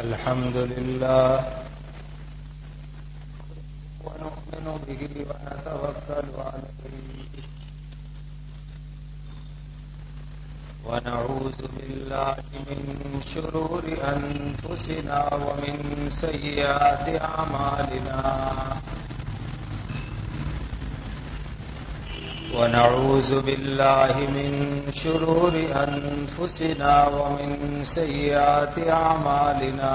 الحمد لله ونؤمن به ونتوكل عليه ونعوذ بالله من شرور أنفسنا ومن سيئات أعمالنا ونعوذ بالله من شرور أنفسنا ومن سيئات أعمالنا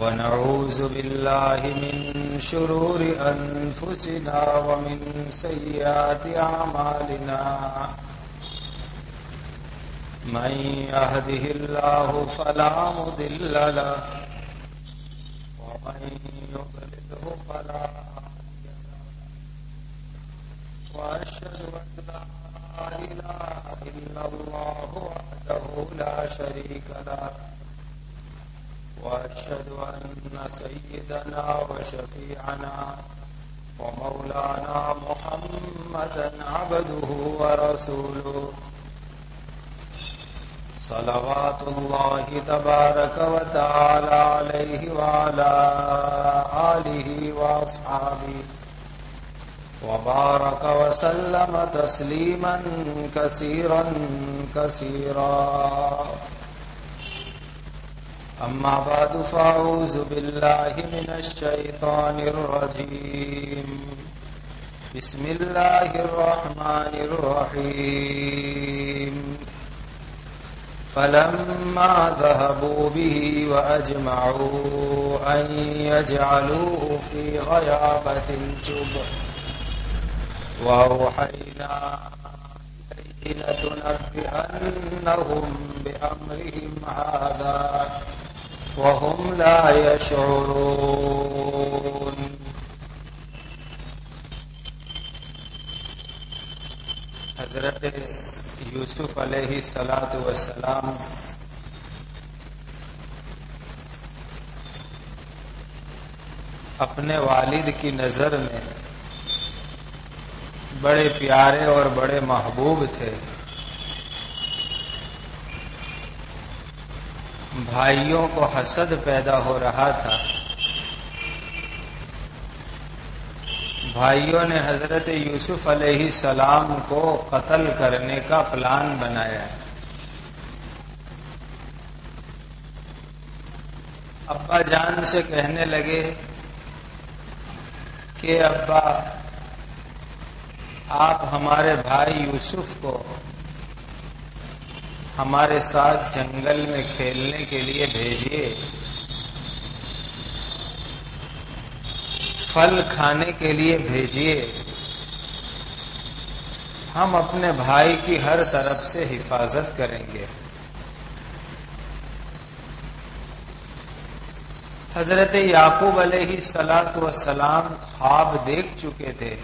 ونعوذ بالله من شرور أنفسنا ومن سيئات أعمالنا من يهده الله فلا مضل له ومن يضلله فلا وأشهد أن لا إله إلا الله وحده لا شريك له وأشهد أن سيدنا وشفيعنا ومولانا محمدا عبده ورسوله صلوات الله تبارك وتعالى عليه وعلى آله وأصحابه وبارك وسلم تسليما كثيرا كثيرا أما بعد فأعوذ بالله من الشيطان الرجيم بسم الله الرحمن الرحيم فلما ذهبوا به وأجمعوا أن يجعلوه في غيابة الجب وأوحينا إليه لتنبئنهم بأمرهم هذا وهم لا يشعرون حضرت یوسف علیہ السلام اپنے والد کی نظر میں بڑے پیارے اور بڑے محبوب تھے. بھائیوں کو حسد پیدا ہو رہا تھا. بھائیوں نے حضرت یوسف علیہ السلام کو قتل کرنے کا پلان بنایا. ابا جان سے کہنے لگے کہ ابا آپ ہمارے بھائی یوسف کو ہمارے ساتھ جنگل میں کھیلنے کے لیے بھیجیے، پھل کھانے کے لیے بھیجیے، ہم اپنے بھائی کی ہر طرف سے حفاظت کریں گے. حضرت یعقوب علیہ السلام خواب دیکھ چکے تھے.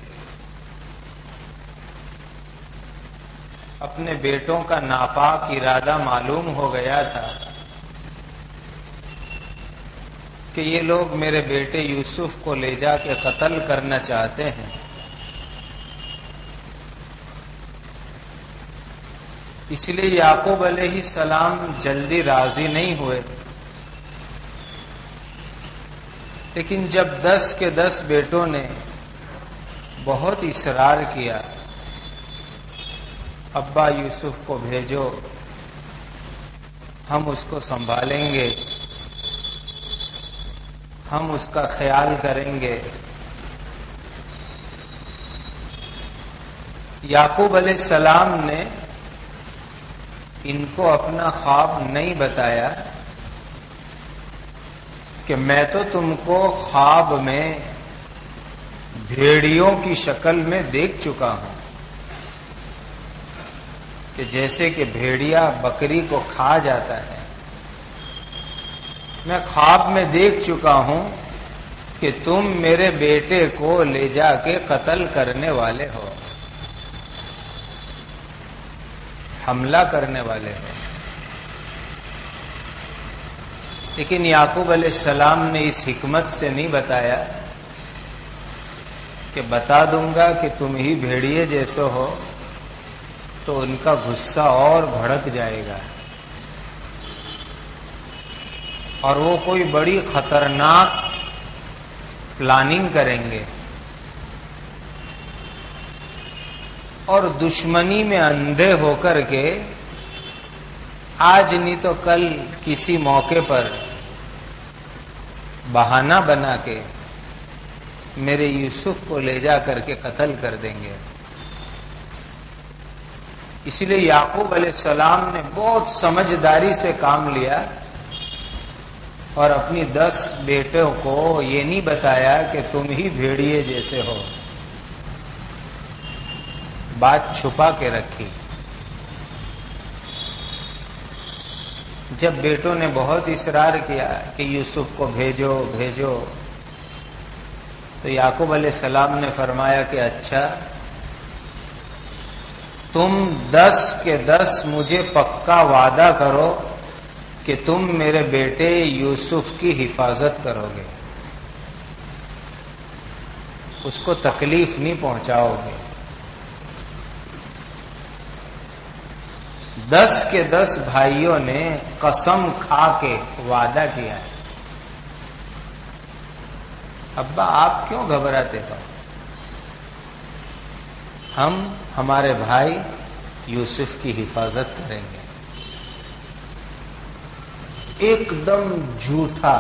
اپنے بیٹوں کا ناپاک ارادہ معلوم ہو گیا تھا کہ یہ لوگ میرے بیٹے یوسف کو لے جا کے قتل کرنا چاہتے ہیں. اس لیے یعقوب علیہ السلام جلدی راضی نہیں ہوئے، لیکن جب 10 کے 10 بیٹوں نے بہت اصرار کیا، ابا یوسف کو بھیجو، ہم اس کو سنبھالیں گے، ہم اس کا خیال کریں گے. یعقوب علیہ السلام نے ان کو اپنا خواب نہیں بتایا کہ میں تو تم کو خواب میں بھیڑیوں کی شکل میں دیکھ چکا ہوں کہ جیسے کہ بھیڑیا بکری کو کھا جاتا ہے. میں خواب میں دیکھ چکا ہوں کہ تم میرے بیٹے کو لے جا کے قتل کرنے والے ہو، حملہ کرنے والے ہو. لیکن یعقوب علیہ السلام نے اس حکمت سے نہیں بتایا کہ بتا دوں گا کہ تم ہی بھیڑیے جیسے ہو تو ان کا غصہ اور بھڑک جائے گا. اور وہ کوئی بڑی خطرناک پلاننگ کریں گے اور دشمنی میں اندھے ہو کر کے آج نہیں تو کل کسی موقع پر بہانہ بنا کے میرے یوسف کو لے جا کر کے قتل کر دیں گے. اس لیے یعقوب علیہ السلام نے بہت سمجھداری سے کام لیا اور اپنی 10 بیٹوں کو یہ نہیں بتایا کہ تم ہی بھیڑیے جیسے ہو، بات چھپا کے رکھی. جب بیٹوں نے بہت اصرار کیا کہ یوسف کو بھیجو بھیجو، تو یعقوب علیہ السلام نے فرمایا کہ اچھا، تم 10 کے 10 مجھے پکا وعدہ کرو کہ تم میرے بیٹے یوسف کی حفاظت کرو گے، اس کو تکلیف نہیں پہنچاؤ گے. 10 کے 10 بھائیوں نے قسم کھا کے وعدہ کیا ہے. ابا آپ کیوں گھبراتے ہو؟ ہم ہمارے بھائی یوسف کی حفاظت کریں گے. ایک دم جھوٹا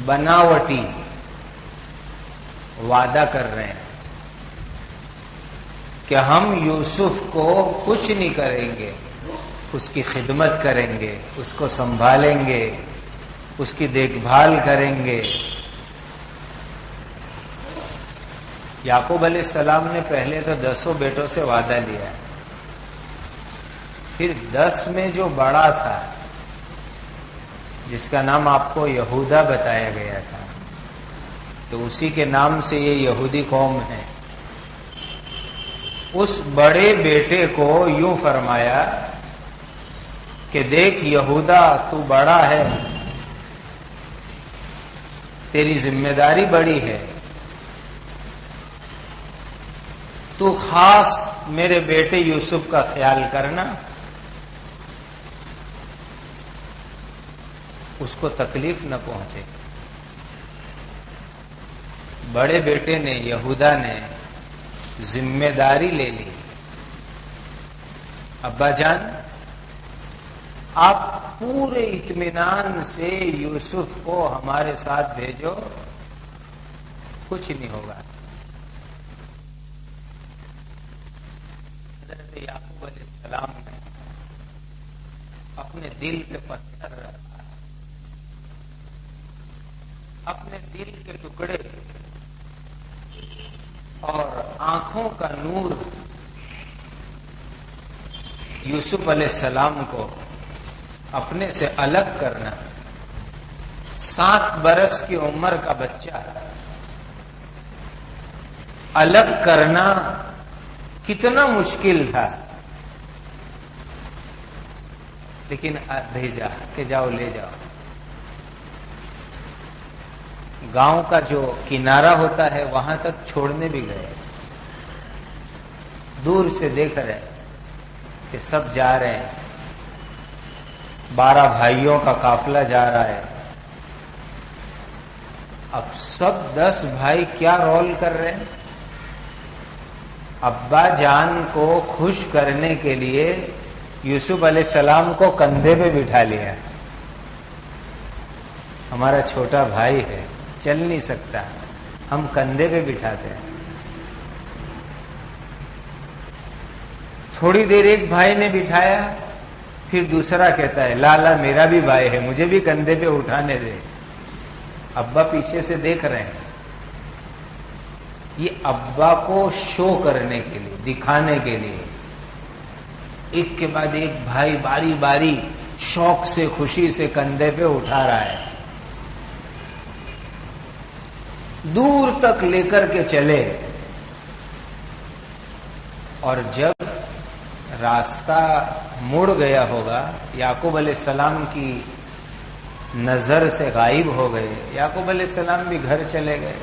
بناوٹی وعدہ کر رہے ہیں کہ ہم یوسف کو کچھ نہیں کریں گے، اس کی خدمت کریں گے، اس کو سنبھالیں گے، اس کی دیکھ بھال کریں گے. یعقوب علیہ السلام نے پہلے تو 10 بیٹوں سے وعدہ لیا، پھر 10 میں جو بڑا تھا جس کا نام آپ کو یہودا بتایا گیا تھا، تو اسی کے نام سے یہ یہودی قوم ہے، اس بڑے بیٹے کو یوں فرمایا کہ دیکھ یہودا، تو بڑا ہے، تیری ذمہ داری بڑی ہے، تو خاص میرے بیٹے یوسف کا خیال کرنا، اس کو تکلیف نہ پہنچے. بڑے بیٹے نے یہودا نے ذمہ داری لے لی. ابا جان، آپ پورے اطمینان سے یوسف کو ہمارے ساتھ بھیجو، کچھ نہیں ہوگا. حضرت یعقوب علیہ السلام نے اپنے دل پہ پتھر رکھا، اپنے دل کے ٹکڑے اور آنکھوں کا نور یوسف علیہ السلام کو اپنے سے الگ کرنا. 7 برس کی عمر کا بچہ الگ کرنا کتنا مشکل تھا، لیکن بھیجا کہ جاؤ لے جاؤ. گاؤں کا جو کنارہ ہوتا ہے وہاں تک چھوڑنے بھی گئے. دور سے دیکھ رہے کہ سب جا رہے ہیں، 12 بھائیوں کا قافلہ جا رہا ہے. اب سب 10 بھائی کیا رول کر رہے ہیں؟ ابا جان کو خوش کرنے کے لیے یوسف علیہ السلام کو کندھے پہ بٹھا لیا. ہمارا چھوٹا بھائی ہے، چل نہیں سکتا، ہم کندھے پہ بٹھاتے ہیں. تھوڑی دیر ایک بھائی نے بٹھایا، پھر دوسرا کہتا ہے لالا میرا بھی بھائی ہے، مجھے بھی کندھے پہ اٹھانے دے. ابا پیچھے سے دیکھ رہے ہیں. یہ ابا کو شو کرنے کے لیے، دکھانے کے لیے ایک کے بعد ایک بھائی باری باری شوق سے خوشی سے کندھے پہ اٹھا رہا ہے. دور تک لے کر کے چلے، اور جب راستہ مڑ گیا ہوگا، یعقوب علیہ السلام کی نظر سے غائب ہو گئے. یعقوب علیہ السلام بھی گھر چلے گئے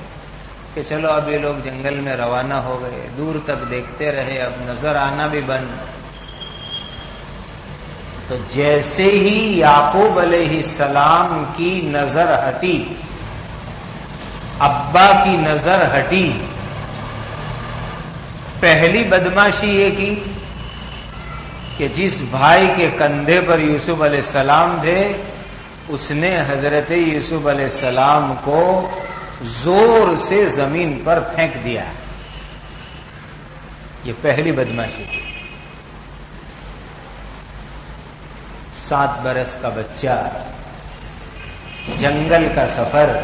کہ چلو اب یہ لوگ جنگل میں روانہ ہو گئے. دور تک دیکھتے رہے، اب نظر آنا بھی بند. تو جیسے ہی یعقوب علیہ السلام کی نظر ہٹی، ابا کی نظر ہٹی، پہلی بدماشی یہ کی کہ جس بھائی کے کندھے پر یوسف علیہ السلام تھے اس نے حضرت یوسف علیہ السلام کو زور سے زمین پر پھینک دیا. یہ پہلی بدماشی تھی. 7 برس کا بچہ، جنگل کا سفر،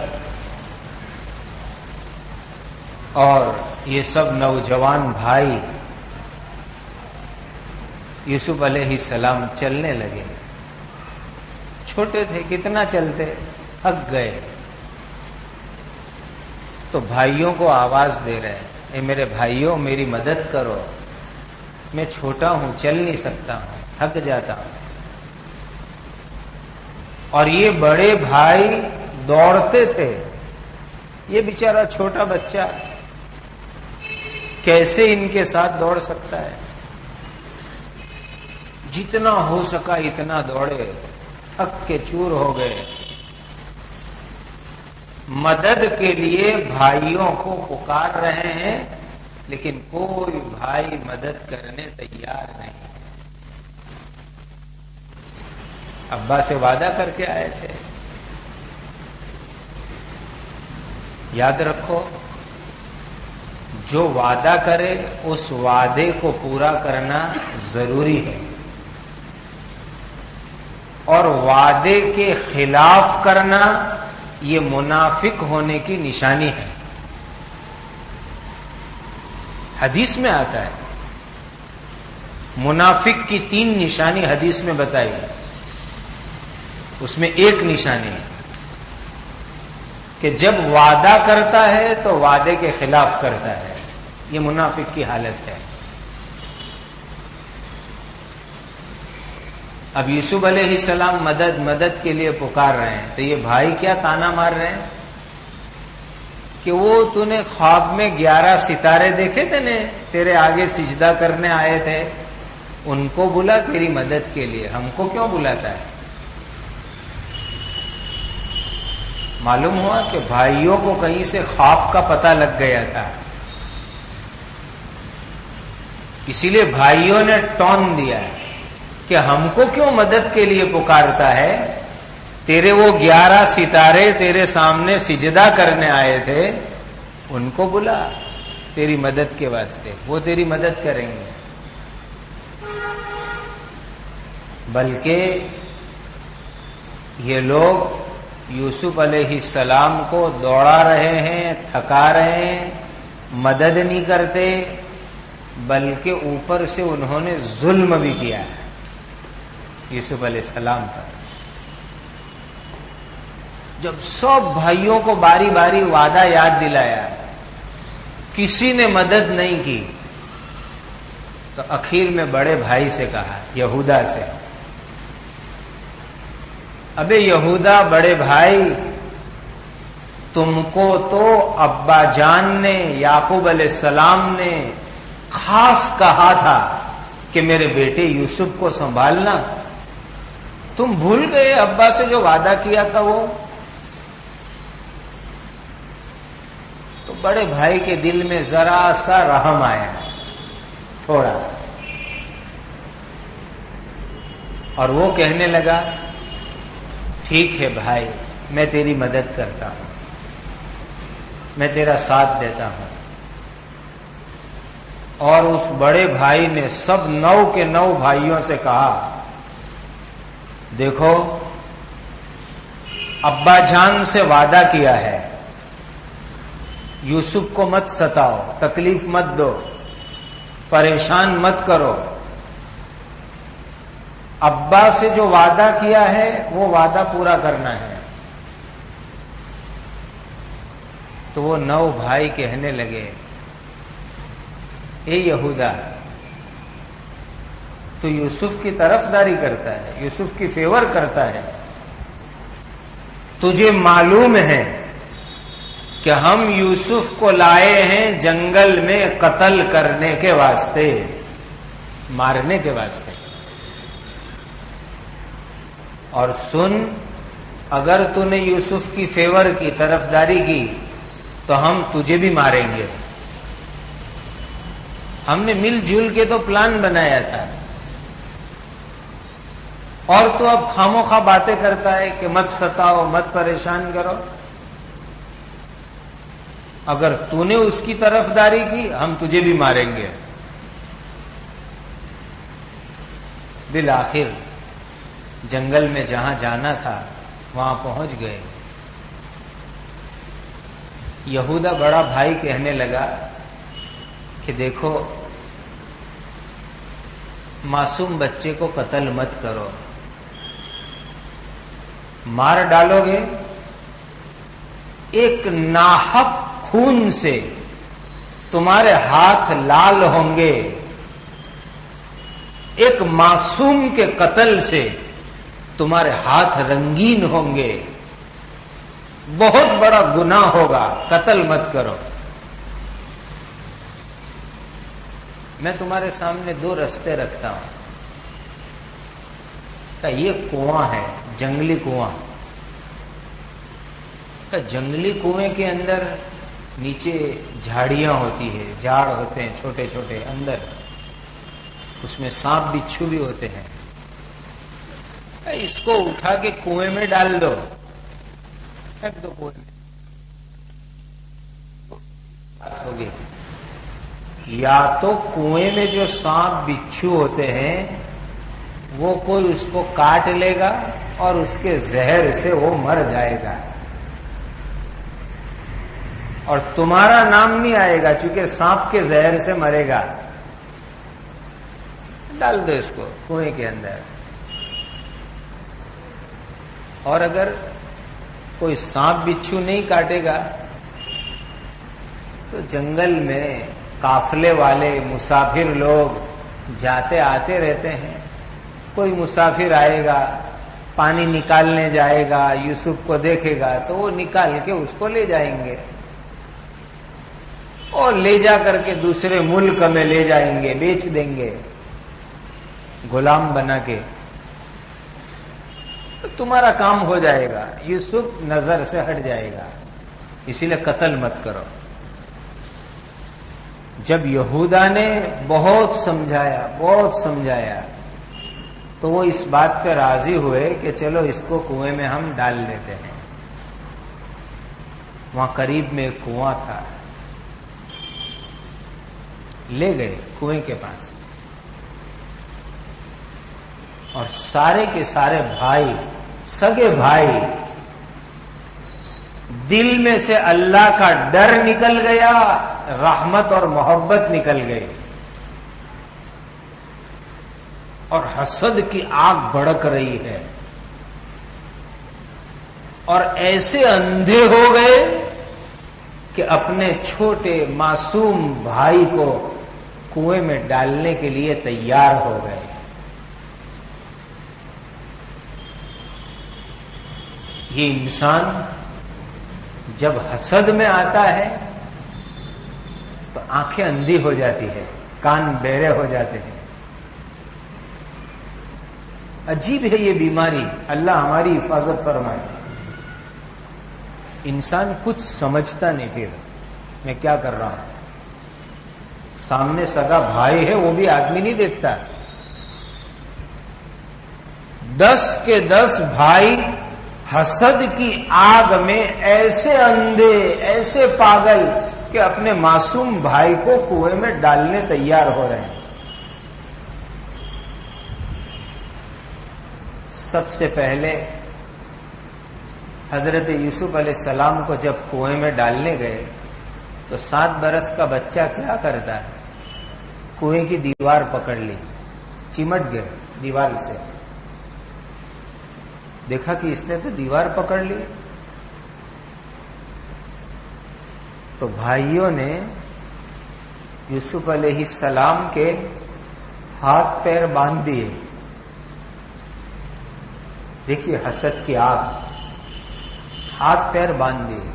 اور یہ سب نوجوان بھائی یوسف علیہ السلام چلنے لگے. چھوٹے تھے، کتنا چلتے، تھک گئے. تو بھائیوں کو آواز دے رہے ہیں، اے میرے بھائیوں میری مدد کرو، میں چھوٹا ہوں، چل نہیں سکتا ہوں، تھک جاتا ہوں. اور یہ بڑے بھائی دوڑتے تھے، یہ بیچارہ چھوٹا بچہ کیسے ان کے ساتھ دوڑ سکتا ہے؟ جتنا ہو سکا اتنا دوڑے، تھک کے چور ہو گئے. مدد کے لیے بھائیوں کو پکار رہے ہیں لیکن کوئی بھائی مدد کرنے تیار نہیں. ابا سے وعدہ کر کے آئے تھے. یاد رکھو، جو وعدہ کرے اس وعدے کو پورا کرنا ضروری ہے، اور وعدے کے خلاف کرنا یہ منافق ہونے کی نشانی ہے. حدیث میں آتا ہے، منافق کی 3 نشانی حدیث میں بتائی ہے. اس میں ایک نشانی ہے کہ جب وعدہ کرتا ہے تو وعدے کے خلاف کرتا ہے. یہ منافق کی حالت ہے. اب یوسف علیہ السلام مدد کے لیے پکار رہے ہیں تو یہ بھائی کیا تانا مار رہے ہیں کہ وہ تو نے خواب میں 11 ستارے دیکھے تھے نے، تیرے آگے سجدہ کرنے آئے تھے، ان کو بلا تیری مدد کے لیے، ہم کو کیوں بلاتا ہے؟ معلوم ہوا کہ بھائیوں کو کہیں سے خواب کا پتہ لگ گیا تھا، اسی لیے بھائیوں نے ٹون دیا کہ ہم کو کیوں مدد کے لیے پکارتا ہے؟ تیرے وہ 11 ستارے تیرے سامنے سجدہ کرنے آئے تھے، ان کو بلا تیری مدد کے واسطے، وہ تیری مدد کریں گے. بلکہ یہ لوگ یوسف علیہ السلام کو دوڑا رہے ہیں، تھکا رہے ہیں، مدد نہیں کرتے، بلکہ اوپر سے انہوں نے ظلم بھی کیا ہے یوسف علیہ السلام پر. جب سب بھائیوں کو باری باری وعدہ یاد دلایا، کسی نے مدد نہیں کی، تو اخیر میں بڑے بھائی سے کہا، یہودا سے، ابے یہودا بڑے بھائی، تم کو تو ابا جان نے، یعقوب علیہ السلام نے خاص کہا تھا کہ میرے بیٹے یوسف کو سنبھالنا، تم بھول گئے ابا سے جو وعدہ کیا تھا وہ؟ تو بڑے بھائی کے دل میں ذرا سا رحم آیا، تھوڑا، اور وہ کہنے لگا، ٹھیک ہے بھائی، میں تیری مدد کرتا ہوں، میں تیرا ساتھ دیتا ہوں. اور اس بڑے بھائی نے سب 9 کے 9 بھائیوں سے کہا، دیکھو ابا جان سے وعدہ کیا ہے، یوسف کو مت ستاؤ، تکلیف مت دو، پریشان مت کرو، ابا سے جو وعدہ کیا ہے وہ وعدہ پورا کرنا ہے. تو وہ 9 بھائی کہنے لگے، اے یہودا، تو یوسف کی طرفداری کرتا ہے، یوسف کی فیور کرتا ہے، تجھے معلوم ہے کہ ہم یوسف کو لائے ہیں جنگل میں قتل کرنے کے واسطے، مارنے کے واسطے. اور سن، اگر تو نے یوسف کی فیور کی، طرفداری کی، تو ہم تجھے بھی ماریں گے۔ ہم نے مل جل کے تو پلان بنایا تھا، اور تو اب خاموخواہ باتیں کرتا ہے کہ مت ستاؤ، مت پریشان کرو۔ اگر تو نے اس کی طرفداری کی، ہم تجھے بھی ماریں گے۔ بالآخر جنگل میں جہاں جانا تھا وہاں پہنچ گئے۔ یہودا بڑا بھائی کہنے لگا کہ دیکھو، معصوم بچے کو قتل مت کرو، مار ڈالو گے ایک ناحق خون سے تمہارے ہاتھ لال ہوں گے، ایک معصوم کے قتل سے تمہارے ہاتھ رنگین ہوں گے، بہت بڑا گناہ ہوگا، قتل مت کرو۔ میں تمہارے سامنے دو رستے رکھتا ہوں کہ یہ کنواں ہے، جنگلی کنواں، کہ جنگلی کنویں کے اندر نیچے جھاڑیاں ہوتی ہے، جھاڑ ہوتے ہیں چھوٹے چھوٹے، اندر اس میں سانپ بچھو بھی ہوتے ہیں، اس کو اٹھا کے کنویں میں ڈال دو، پھینک دو کنویں میں، بات ہوگی۔ یا تو کنویں میں جو سانپ بچھو ہوتے ہیں وہ کوئی اس کو کاٹ لے گا اور اس کے زہر سے وہ مر جائے گا، اور تمہارا نام نہیں آئے گا چونکہ سانپ کے زہر سے مرے گا۔ ڈال دو اس کو کنویں کے اندر۔ اور اگر کوئی سانپ بچھو نہیں کاٹے گا تو جنگل میں قافلے والے مسافر لوگ جاتے آتے رہتے ہیں، کوئی مسافر آئے گا، پانی نکالنے جائے گا، یوسف کو دیکھے گا تو وہ نکال کے اس کو لے جائیں گے، اور لے جا کر کے دوسرے ملک میں لے جائیں گے، بیچ دیں گے غلام بنا کے، تو تمہارا کام ہو جائے گا، یوسف نظر سے ہٹ جائے گا، اسی لیے قتل مت کرو۔ جب یہودا نے بہت سمجھایا تو وہ اس بات پہ راضی ہوئے کہ چلو اس کو کنویں میں ہم ڈال لیتے ہیں۔ وہاں قریب میں ایک کنواں تھا، لے گئے کنویں کے پاس، اور سارے کے سارے بھائی، سگے بھائی، دل میں سے اللہ کا ڈر نکل گیا، رحمت اور محبت نکل گئی، اور حسد کی آگ بھڑک رہی ہے، اور ایسے اندھے ہو گئے کہ اپنے چھوٹے معصوم بھائی کو کنویں میں ڈالنے کے لیے تیار ہو گئے۔ یہ انسان جب حسد میں آتا ہے تو آنکھیں اندھی ہو جاتی ہے، کان بہرے ہو جاتے ہیں۔ عجیب ہے یہ بیماری، اللہ ہماری حفاظت فرمائے۔ انسان کچھ سمجھتا نہیں، پھر میں کیا کر رہا ہوں، سامنے سگا بھائی ہے وہ بھی آدمی نہیں دیکھتا، 10 کے 10 بھائی حسد کی آگ میں ایسے اندھے، ایسے پاگل کہ اپنے معصوم بھائی کو کنویں میں ڈالنے تیار ہو رہے ہیں۔ سب سے پہلے حضرت یوسف علیہ السلام کو جب کنویں میں ڈالنے گئے تو 7 برس کا بچہ کیا کرتا ہے، کنویں کی دیوار پکڑ لی، چمٹ گئے دیوار سے، دیکھا کہ اس نے تو دیوار پکڑ لی، تو بھائیوں نے یوسف علیہ السلام کے ہاتھ پیر باندھ دیے۔ دیکھیے حسد کی آگ، ہاتھ پیر باندھ دیے۔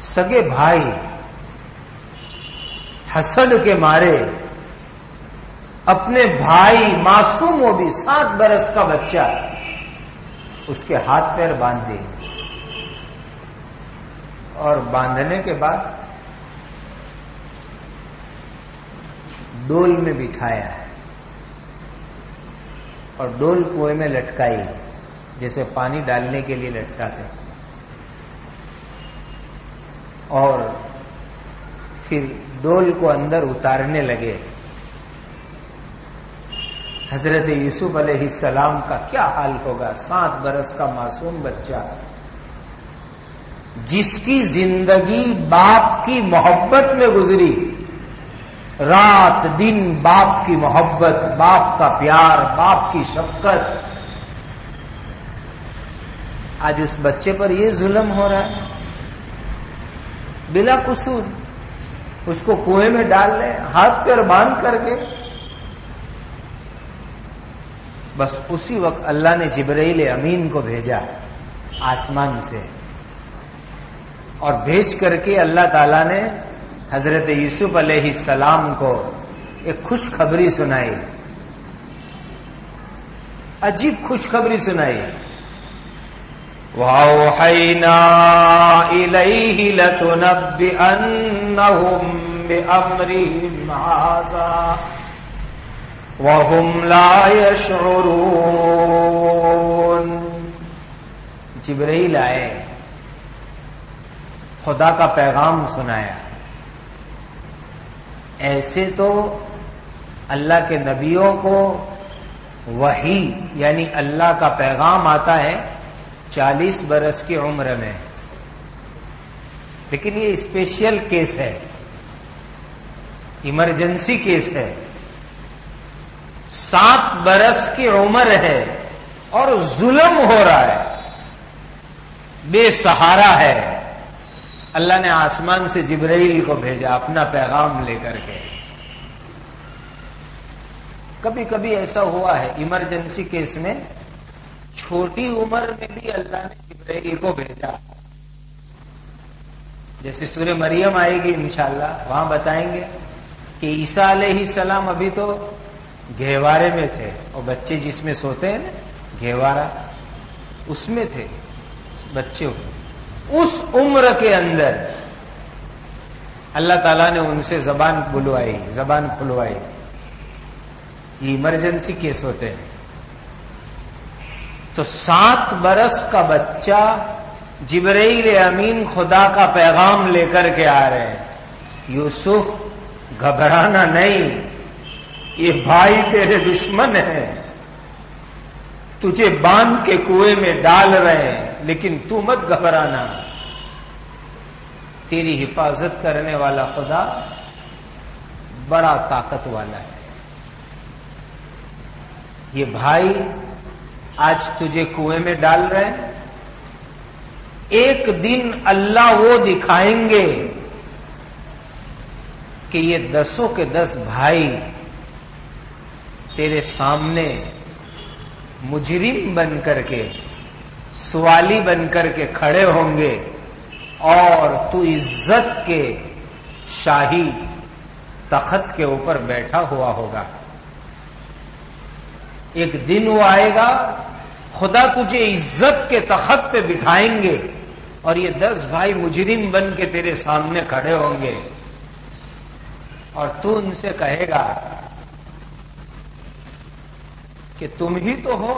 سگے بھائی حسد کے مارے اپنے بھائی معصوم، وہ بھی 7 برس کا بچہ، اس کے ہاتھ پیر باندھ دیے، اور باندھنے کے بعد ڈول میں بٹھایا اور ڈول کنویں میں لٹکائی، جیسے پانی ڈالنے کے لیے لٹکاتے، اور پھر ڈول کو اندر اتارنے لگے۔ حضرت یوسف علیہ السلام کا کیا حال ہوگا؟ 7 برس کا معصوم بچہ، جس کی زندگی باپ کی محبت میں گزری، رات دن باپ کی محبت، باپ کا پیار، باپ کی شفقت، آج اس بچے پر یہ ظلم ہو رہا ہے بلا قصور۔ اس کو کنویں میں ڈال لیں ہاتھ پیر باندھ کر کے۔ بس اسی وقت اللہ نے جبرائیل امین کو بھیجا آسمان سے، اور بھیج کر کے اللہ تعالیٰ نے حضرت یوسف علیہ السلام کو ایک خوشخبری سنائی، عجیب خوشخبری سنائی۔ وَأَوْحَيْنَا إِلَيْهِ لَتُنَبِّئَنَّهُمْ بِأَمْرِهِمْ هَٰذَا وَهُمْ لَا يَشْعُرُونَ۔ جبرائیل آئے، خدا کا پیغام سنایا۔ ایسے تو اللہ کے نبیوں کو وحی یعنی اللہ کا پیغام آتا ہے 40 برس کی عمر میں، لیکن یہ اسپیشل کیس ہے، ایمرجنسی کیس ہے۔ 7 برس کی عمر ہے اور ظلم ہو رہا ہے، بے سہارا ہے۔ اللہ نے آسمان سے جبرائیل کو بھیجا اپنا پیغام لے کر کے۔ کبھی کبھی ایسا ہوا ہے ایمرجنسی کیس میں، چھوٹی عمر میں بھی اللہ نے جبرائیل کو بھیجا۔ جیسے سورہ مریم آئے گی انشاءاللہ، وہاں بتائیں گے کہ عیسیٰ علیہ السلام ابھی تو گہوارے میں تھے، اور بچے جس میں سوتے ہیں نا گہوارہ، اس میں تھے بچے۔ اس عمر کے اندر اللہ تعالیٰ نے ان سے زبان بلوائی، زبان کھلوائی۔ یہ ایمرجنسی کیس ہوتے ہیں۔ تو 7 برس کا بچہ، جبرائیل امین خدا کا پیغام لے کر کے آ رہے ہیں۔ یوسف گھبرانا نہیں، یہ بھائی تیرے دشمن ہیں، تجھے باندھ کے کنویں میں ڈال رہے ہیں، لیکن تو مت گھبرانا، تیری حفاظت کرنے والا خدا بڑا طاقت والا ہے۔ یہ بھائی آج تجھے کنویں میں ڈال رہے ہیں، ایک دن اللہ وہ دکھائیں گے کہ یہ 10 کے 10 بھائی تیرے سامنے مجرم بن کر کے، سوالی بن کر کے کھڑے ہوں گے، اور تو عزت کے شاہی تخت کے اوپر بیٹھا ہوا ہوگا۔ ایک دن وہ آئے گا، خدا تجھے عزت کے تخت پہ بٹھائیں گے، اور یہ 10 بھائی مجرم بن کے تیرے سامنے کھڑے ہوں گے، اور تو ان سے کہے گا کہ تم ہی تو ہو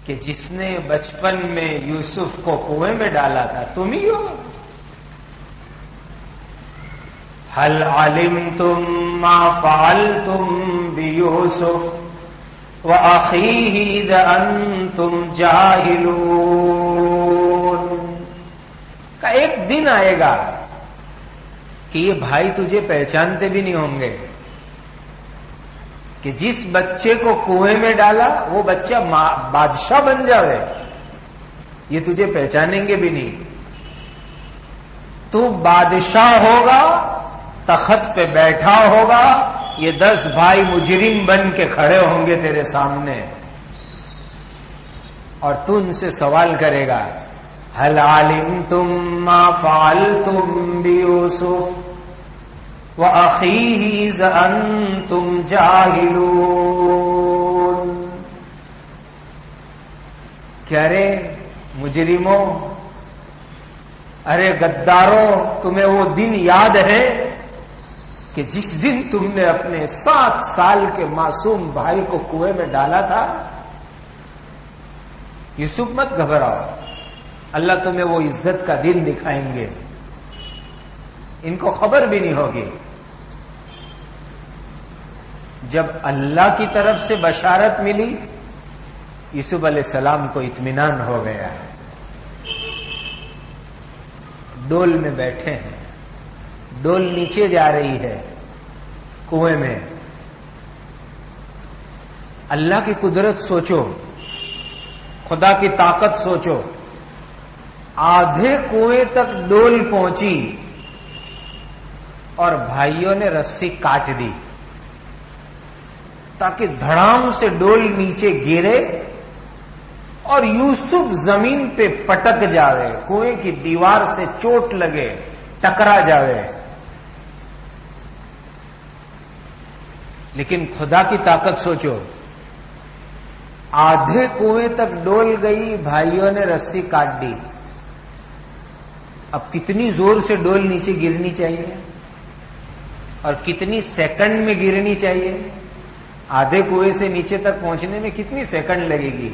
کہ جس نے بچپن میں یوسف کو کنویں میں ڈالا تھا، تم ہی ہو۔ هل علمتم ما فعلتم بيوسف وأخيه إذ أنتم جاهلون۔ کا ایک دن آئے گا کہ یہ بھائی تجھے پہچانتے بھی نہیں ہوں گے، کہ جس بچے کو کنویں میں ڈالا وہ بچہ بادشاہ بن جاوے، یہ تجھے پہچانیں گے بھی نہیں۔ تو بادشاہ ہوگا، تخت پہ بیٹھا ہوگا، یہ 10 بھائی مجرم بن کے کھڑے ہوں گے تیرے سامنے، اور تو ان سے سوال کرے گا هل علمتم ما فعلتم بيوسف وَأَخِيهِ إِذْ أَنْتُمْ جَاهِلُونَ کہ ارے مجرموں، ارے غداروں، تمہیں وہ دن یاد ہے کہ جس دن تم نے اپنے 7 سال کے معصوم بھائی کو کنویں میں ڈالا تھا؟ یوسف مت گھبراؤ، اللہ تمہیں وہ عزت کا دن دکھائیں گے، ان کو خبر بھی نہیں ہوگی۔ جب اللہ کی طرف سے بشارت ملی، یوسف علیہ السلام کو اطمینان ہو گیا۔ ڈول میں بیٹھے ہیں، ڈول نیچے جا رہی ہے کنویں میں۔ اللہ کی قدرت سوچو، خدا کی طاقت سوچو۔ آدھے کنویں تک ڈول پہنچی اور بھائیوں نے رسی کاٹ دی تاکہ دھڑام سے ڈول نیچے گرے اور یوسف زمین پہ پٹک جاوے، کنویں کی دیوار سے چوٹ لگے، ٹکرا جاوے۔ لیکن خدا کی طاقت سوچو، آدھے کنویں تک ڈول گئی، بھائیوں نے رسی کاٹ دی۔ اب کتنی زور سے ڈول نیچے گرنی چاہیے اور کتنی سیکنڈ میں گرنی چاہیے؟ آدھے کنویں سے نیچے تک پہنچنے میں کتنی سیکنڈ لگے گی؟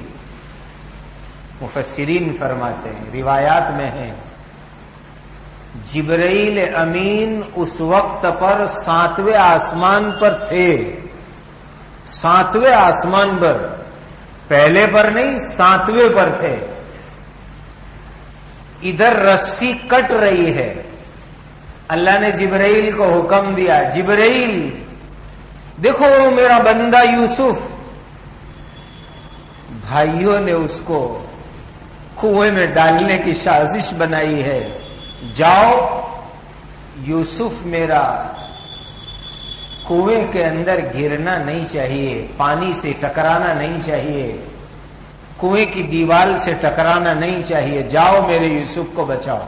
مفسرین فرماتے ہیں، روایات میں ہیں، جبرائیل امین اس وقت پر 7ویں آسمان پر تھے، 7ویں آسمان پر، پہلے پر نہیں، 7ویں پر تھے۔ ادھر رسی کٹ رہی ہے، اللہ نے جبرائیل کو حکم دیا، جبرائیل دیکھو میرا بندہ یوسف۔ بھائیوں نے اس کو کنویں میں ڈالنے کی سازش بنائی ہے، جاؤ یوسف میرا کنویں کے اندر گرنا نہیں چاہیے، پانی سے ٹکرانا نہیں چاہیے، کنویں کی دیوار سے ٹکرانا نہیں چاہیے، جاؤ میرے یوسف کو بچاؤ۔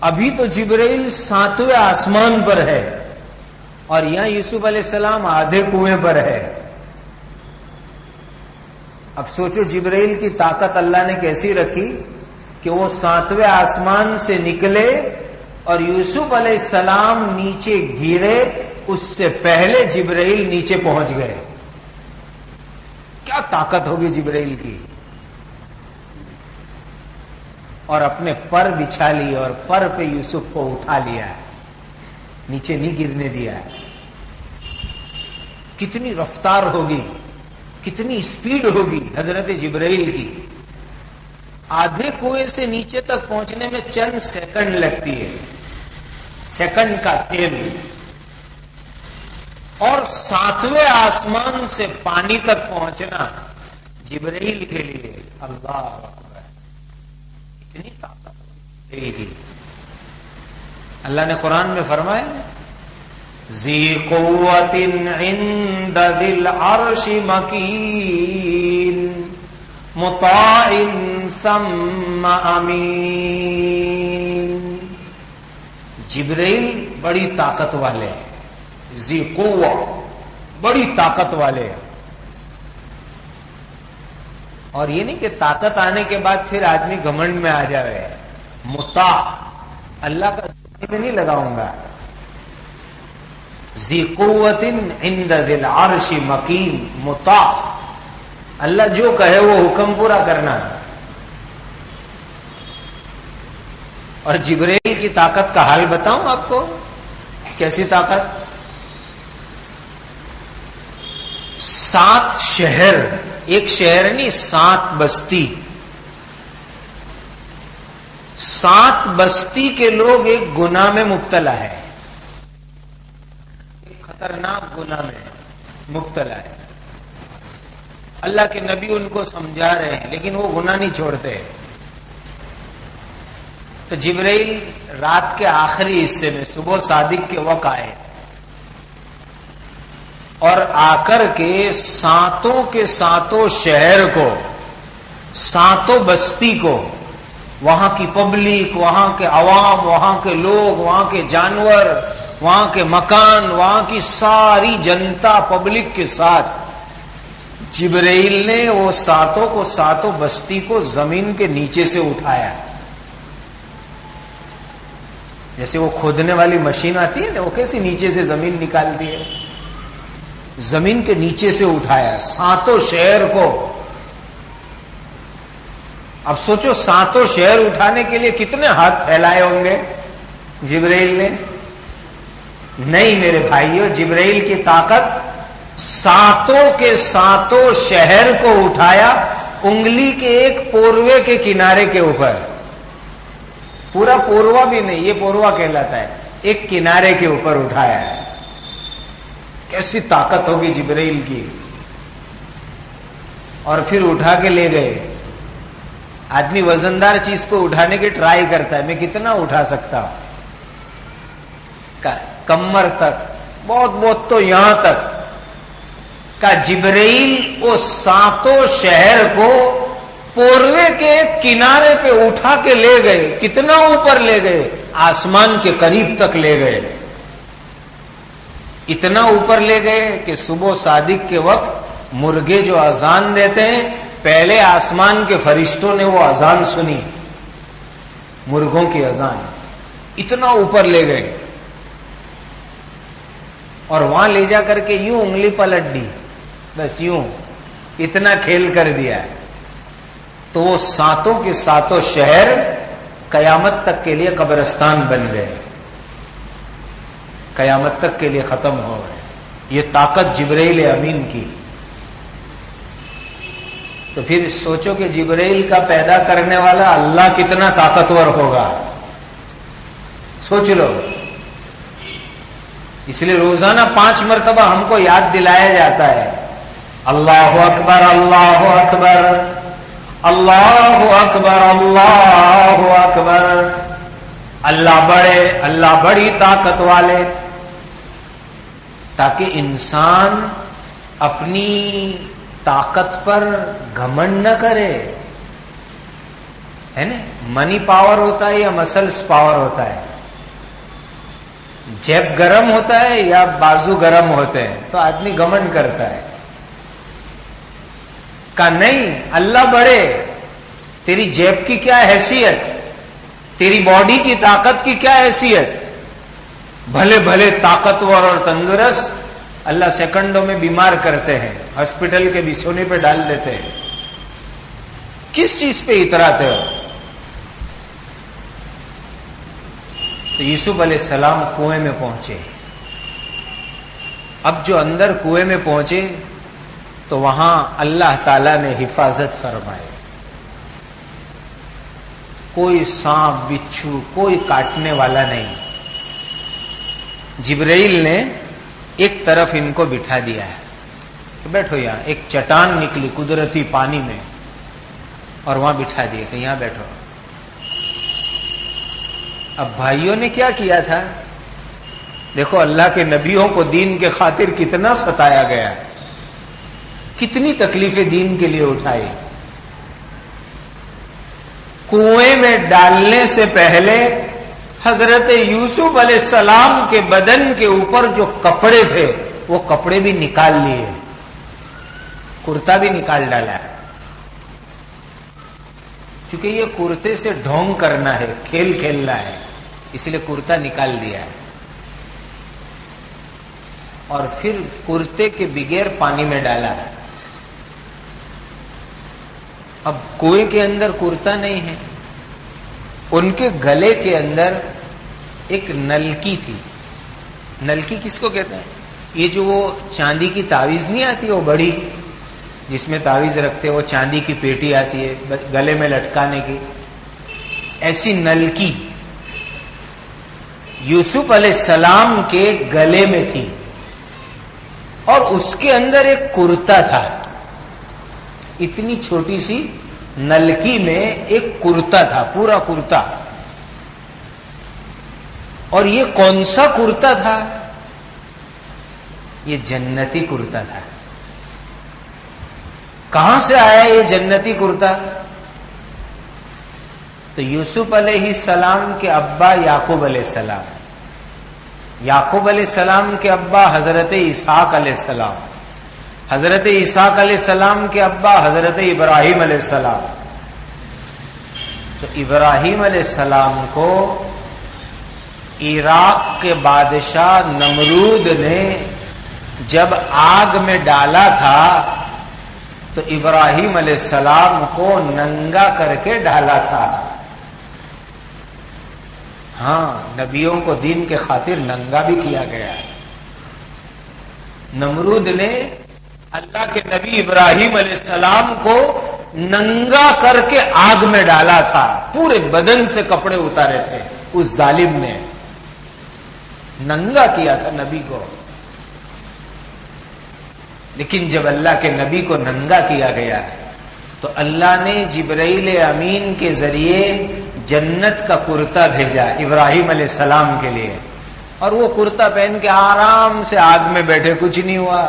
ابھی تو جبرائیل 7ویں آسمان پر ہے اور یہاں یوسف علیہ السلام آدھے کنویں پر ہے۔ اب سوچو جبرائیل کی طاقت اللہ نے کیسی رکھی کہ وہ 7ویں آسمان سے نکلے اور یوسف علیہ السلام نیچے گرے، اس سے پہلے جبرائیل نیچے پہنچ گئے۔ کیا طاقت ہوگی جبرائیل کی! اور اپنے پر بچھا لیے اور پر پہ یوسف کو اٹھا لیا، نیچے نہیں گرنے دیا۔ کتنی رفتار ہوگی، کتنی اسپیڈ ہوگی حضرت جبرائیل کی! آدھے کنویں سے نیچے تک پہنچنے میں چند سیکنڈ لگتی ہے، سیکنڈ کا کھیل، اور 7ویں آسمان سے پانی تک پہنچنا جبرائیل کے لیے اللہ اکبر، اتنی طاقت جبرائیل کی۔ اللہ نے قرآن میں فرمایا، ذی قوت عند ذی العرش مکین مطاع ثم امین۔ جبرائیل بڑی طاقت والے، ذی قوہ بڑی طاقت والے، اور یہ نہیں کہ طاقت آنے کے بعد پھر آدمی گھمنڈ میں آ جائے، مطاع، اللہ کا میں نہیں لگاؤں گا۔ ذی قوت عند ذی العرش مکین مطاع، اللہ جو کہے وہ حکم پورا کرنا۔ اور جبرائیل کی طاقت کا حال بتاؤں آپ کو، کیسی طاقت! 7 شہر، ایک شہر نہیں، 7 بستی، 7 بستی کے لوگ ایک گناہ میں مبتلا ہے، ایک خطرناک گناہ میں مبتلا ہے۔ اللہ کے نبی ان کو سمجھا رہے ہیں لیکن وہ گناہ نہیں چھوڑتے۔ تو جبرائیل رات کے آخری حصے میں صبح صادق کے وقت آئے اور آ کر کے 7 کے 7 شہر کو، 7 بستی کو وہاں کی پبلک، وہاں کے عوام، وہاں کے لوگ، وہاں کے جانور، وہاں کے مکان، وہاں کی ساری جنتا پبلک کے ساتھ جبرائیل نے وہ ساتوں بستی کو زمین کے نیچے سے اٹھایا. جیسے وہ کھودنے والی مشین آتی ہے نا، وہ کیسے نیچے سے زمین نکالتی ہے، زمین کے نیچے سے اٹھایا ساتوں شہر کو. اب سوچو ساتوں شہر اٹھانے کے لیے کتنے ہاتھ پھیلائے ہوں گے جبرائیل نے. نہیں میرے بھائیو، جبرائیل کی طاقت ساتوں کے ساتوں شہر کو اٹھایا انگلی کے ایک پوروے کے کنارے کے اوپر. پورا پوروا بھی نہیں، یہ پوروا کہلاتا ہے، ایک کنارے کے اوپر اٹھایا ہے. کیسی طاقت ہوگی جبرائیل کی. اور پھر اٹھا کے لے گئے. آدمی وزندار چیز کو اٹھانے کی ٹرائی کرتا ہے، میں کتنا اٹھا سکتا ہوں، کمر تک، بہت تو یہاں تک. کا جبرائیل وہ ساتوں شہر کو پوروے کے کنارے پہ اٹھا کے لے گئے. کتنا اوپر لے گئے؟ آسمان کے قریب تک لے گئے. اتنا اوپر لے گئے کہ صبح صادق کے وقت مرغے جو اذان دیتے ہیں، پہلے آسمان کے فرشتوں نے وہ اذان سنی، مرغوں کی اذان. اتنا اوپر لے گئے اور وہاں لے جا کر کے یوں انگلی پلٹ دی، بس یوں اتنا کھیل کر دیا. تو وہ ساتوں کے ساتوں شہر قیامت تک کے لیے قبرستان بن گئے، قیامت تک کے لیے ختم ہو گئے. یہ طاقت جبرائیل امین کی. تو پھر سوچو کہ جبرائیل کا پیدا کرنے والا اللہ کتنا طاقتور ہوگا، سوچ لو. اس لیے روزانہ 5 مرتبہ ہم کو یاد دلایا جاتا ہے، اللہ اکبر اللہ اکبر اللہ اکبر اللہ اکبر. اللہ بڑے، اللہ بڑی طاقت والے. تاکہ انسان اپنی طاقت پر گھمنڈ نہ کرے، ہے نا. منی پاور ہوتا ہے یا مسلس پاور ہوتا ہے؟ جیب گرم ہوتا ہے یا بازو گرم ہوتے ہیں تو آدمی گھمنڈ کرتا ہے. کہ نہیں، اللہ بڑے، تیری جیب کی کیا حیثیت، تیری باڈی کی طاقت کی کیا حیثیت. بھلے بھلے طاقتور اور تندرست اللہ سیکنڈوں میں بیمار کرتے ہیں، ہاسپٹل کے بچھونے پہ ڈال دیتے ہیں. کس چیز پہ اتراتے ہو؟ تو یوسف علیہ السلام کنویں میں پہنچے. اب جو اندر کنویں میں پہنچے تو وہاں اللہ تعالی نے حفاظت فرمائی. کوئی سانپ بچھو کوئی کاٹنے والا نہیں. جبرائیل نے ایک طرف ان کو بٹھا دیا ہے کہ بیٹھو یہاں. ایک چٹان نکلی قدرتی پانی میں اور وہاں بٹھا دیا کہ یہاں بیٹھو. اب بھائیوں نے کیا کیا تھا؟ دیکھو اللہ کے نبیوں کو دین کے خاطر کتنا ستایا گیا، کتنی تکلیفیں دین کے لیے اٹھائی. کنویں میں ڈالنے سے پہلے حضرت یوسف علیہ السلام کے بدن کے اوپر جو کپڑے تھے وہ کپڑے بھی نکال لیے، کرتا بھی نکال ڈالا. چونکہ یہ کرتے سے ڈھونگ کرنا ہے، کھیل کھیلنا ہے، اس لیے کرتا نکال دیا ہے. اور پھر کرتے کے بغیر پانی میں ڈالا ہے. اب کنویں کے اندر کرتا نہیں ہے، ان کے گلے کے اندر ایک نلکی تھی. نلکی کس کو کہتے ہیں؟ یہ جو وہ چاندی کی تعویذ نہیں آتی وہ بڑی، جس میں تعویذ رکھتے، وہ چاندی کی پیٹی آتی ہے گلے میں لٹکانے کی، ایسی نلکی یوسف علیہ السلام کے گلے میں تھی. اور اس کے اندر ایک کرتا تھا. اتنی چھوٹی سی نلکی میں ایک کرتا تھا، پورا کرتا. اور یہ کون سا کرتا تھا؟ یہ جنتی کرتا تھا. کہاں سے آیا یہ جنتی کرتا؟ تو یوسف علیہ السلام کے ابا یعقوب علیہ السلام، یعقوب علیہ السلام کے ابا حضرت اسحاق علیہ السلام، حضرت اسحاق علیہ السلام کے ابا حضرت ابراہیم علیہ السلام. تو ابراہیم علیہ السلام کو عراق کے بادشاہ نمرود نے جب آگ میں ڈالا تھا تو ابراہیم علیہ السلام کو ننگا کر کے ڈالا تھا. ہاں، نبیوں کو دین کے خاطر ننگا بھی کیا گیا ہے. نمرود نے اللہ کے نبی ابراہیم علیہ السلام کو ننگا کر کے آگ میں ڈالا تھا. پورے بدن سے کپڑے اتارے تھے اس ظالم نے، ننگا کیا تھا نبی کو. لیکن جب اللہ کے نبی کو ننگا کیا گیا تو اللہ نے جبرائیل امین کے ذریعے جنت کا کرتا بھیجا ابراہیم علیہ السلام کے لیے، اور وہ کرتا پہن کے آرام سے آگ میں بیٹھے، کچھ نہیں ہوا.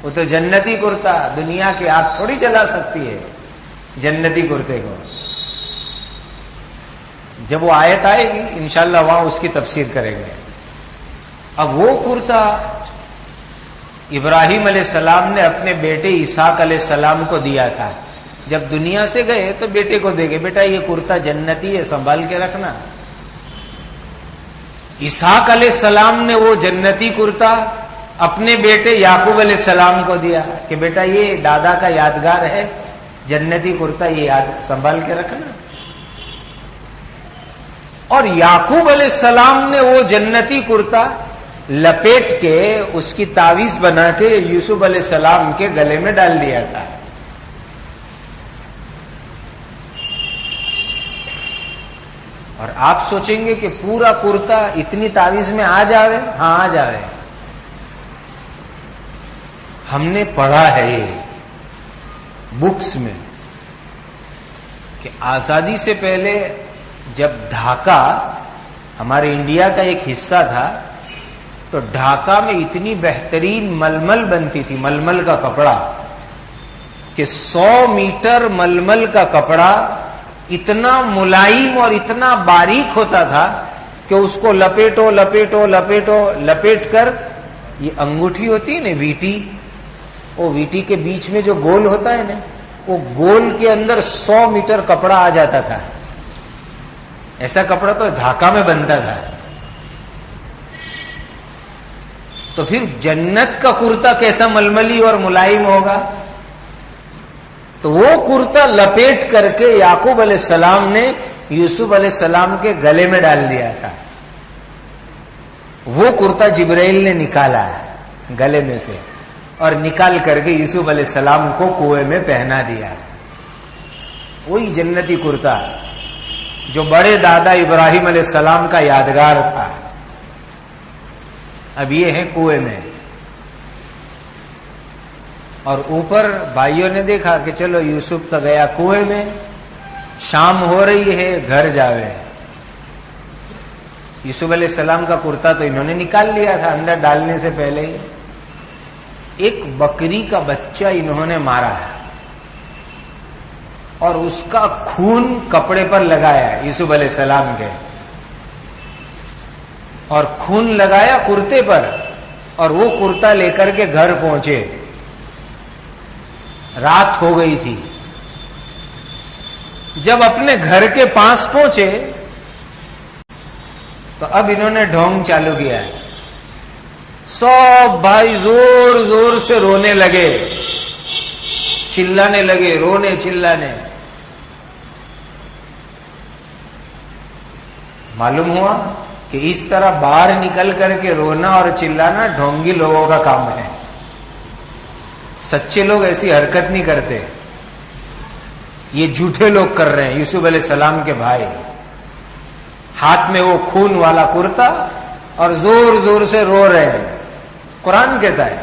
وہ تو جنتی کرتا، دنیا کی آگ تھوڑی جلا سکتی ہے جنتی کرتے کو. جب وہ آیت آئے گی انشاءاللہ وہاں اس کی تفسیر کریں گے. اب وہ کرتا ابراہیم علیہ السلام نے اپنے بیٹے اسحاق علیہ السلام کو دیا تھا. جب دنیا سے گئے تو بیٹے کو دے گئے، بیٹا یہ کرتا جنتی ہے، سنبھال کے رکھنا. اسحاق علیہ السلام نے وہ جنتی کرتا اپنے بیٹے یعقوب علیہ السلام کو دیا کہ بیٹا یہ دادا کا یادگار ہے، جنتی کرتا، یہ یاد سنبھال کے رکھنا. اور یعقوب علیہ السلام نے وہ جنتی کرتا لپیٹ کے اس کی تعویذ بنا کے یوسف علیہ السلام کے گلے میں ڈال دیا تھا. اور آپ سوچیں گے کہ پورا کرتا اتنی تعویذ میں آ جاوے؟ ہاں آ جاوے. ہم نے پڑھا ہے یہ بکس میں کہ آزادی سے پہلے جب ڈھاکہ ہمارے انڈیا کا ایک حصہ تھا تو ڈھاکہ میں اتنی بہترین ململ بنتی تھی، ململ کا کپڑا، کہ 100 میٹر ململ کا کپڑا اتنا ملائم اور اتنا باریک ہوتا تھا کہ اس کو لپیٹو لپیٹو لپیٹو لپیٹ کر، یہ انگوٹھی ہوتی ہے نا ویٹی، وہ ویٹی کے بیچ میں جو گول ہوتا ہے نا، وہ گول کے اندر 100 میٹر کپڑا آ جاتا تھا. ایسا کپڑا تو ڈھاکہ میں بنتا تھا. تو پھر جنت کا کرتا کیسا ململی اور ملائم ہوگا؟ تو وہ کرتا لپیٹ کر کے یعقوب علیہ السلام نے یوسف علیہ السلام کے گلے میں ڈال دیا تھا. وہ کرتا جبرائیل نے نکالا گلے میں سے اور نکال کر کے یوسف علیہ السلام کو کنویں میں پہنا دیا. وہی جنتی کرتا جو بڑے دادا ابراہیم علیہ السلام کا یادگار تھا، اب یہ ہے کنویں میں. اور اوپر بھائیوں نے دیکھا کہ چلو یوسف تو گیا کنویں میں، شام ہو رہی ہے، گھر جاوے. یوسف علیہ السلام کا کرتا تو انہوں نے نکال لیا تھا اندر ڈالنے سے پہلے ہی. ایک بکری کا بچہ انہوں نے مارا ہے اور اس کا خون کپڑے پر لگایا یوسف علیہ السلام کے، اور خون لگایا کرتے پر، اور وہ کرتا لے کر کے گھر پہنچے. رات ہو گئی تھی. جب اپنے گھر کے پاس پہنچے تو اب انہوں نے ڈھونگ چالو کیا ہے. سب بھائی زور زور سے رونے لگے، چلانے لگے، رونے چلانے. معلوم ہوا کہ اس طرح باہر نکل کر کے رونا اور چلانا ڈھونگی لوگوں کا کام ہے. سچے لوگ ایسی حرکت نہیں کرتے، یہ جھوٹے لوگ کر رہے ہیں. یوسف علیہ السلام کے بھائی ہاتھ میں وہ خون والا کرتا اور زور زور سے رو رہے ہیں. قرآن کہتا ہے،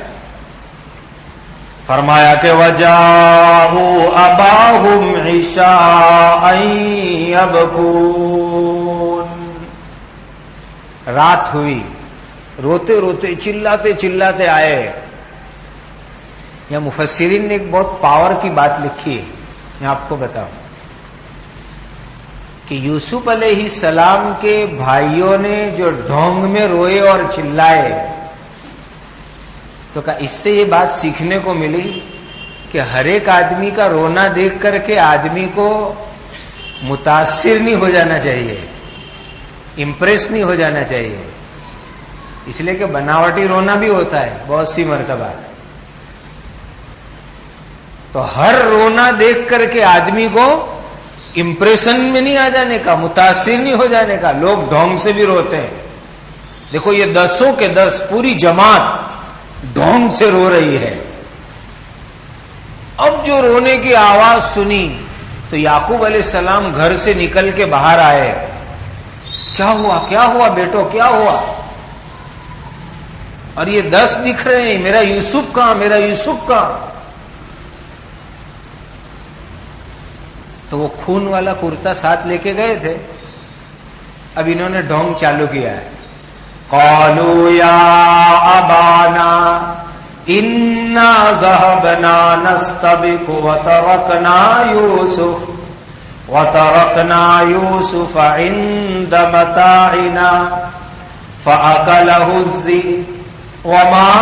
فرمایا کہ وَجَاءُوا أَبَاهُمْ عِشَاءً يَبْكُونَ. رات ہوئی، روتے روتے چلاتے چلاتے آئے. یہاں مفسرین نے ایک بہت پاور کی بات لکھی ہے، میں آپ کو بتاؤں. کہ یوسف علیہ السلام کے بھائیوں نے جو ڈھونگ میں روئے اور چلائے، تو کہا اس سے یہ بات سیکھنے کو ملی کہ ہر ایک آدمی کا رونا دیکھ کر کے آدمی کو متاثر نہیں ہو جانا چاہیے، امپریس نہیں ہو جانا چاہیے، اس لیے کہ بناوٹی رونا بھی ہوتا ہے بہت سی مرتبہ. تو ہر رونا دیکھ کر کے آدمی کو امپریشن میں نہیں آ جانے کا، متاثر نہیں ہو جانے کا. لوگ ڈھونگ سے بھی روتے ہیں. دیکھو یہ 10 کے 10 پوری جماعت ڈھونگ سے رو رہی ہے. اب جو رونے کی آواز سنی تو یعقوب علیہ السلام گھر سے نکل کے باہر آئے. کیا ہوا کیا ہوا بیٹو کیا ہوا؟ اور یہ 10 دکھ رہے ہیں، میرا یوسف کہاں میرا یوسف کہاں؟ تو وہ خون والا کرتا ساتھ لے کے گئے تھے. اب انہوں نے ڈھونگ چالو کیا ہے. قالوا یا ابانا انا ذهبنا نستبق وتركنا يوسف عند متاعنا فأكله الذئب وما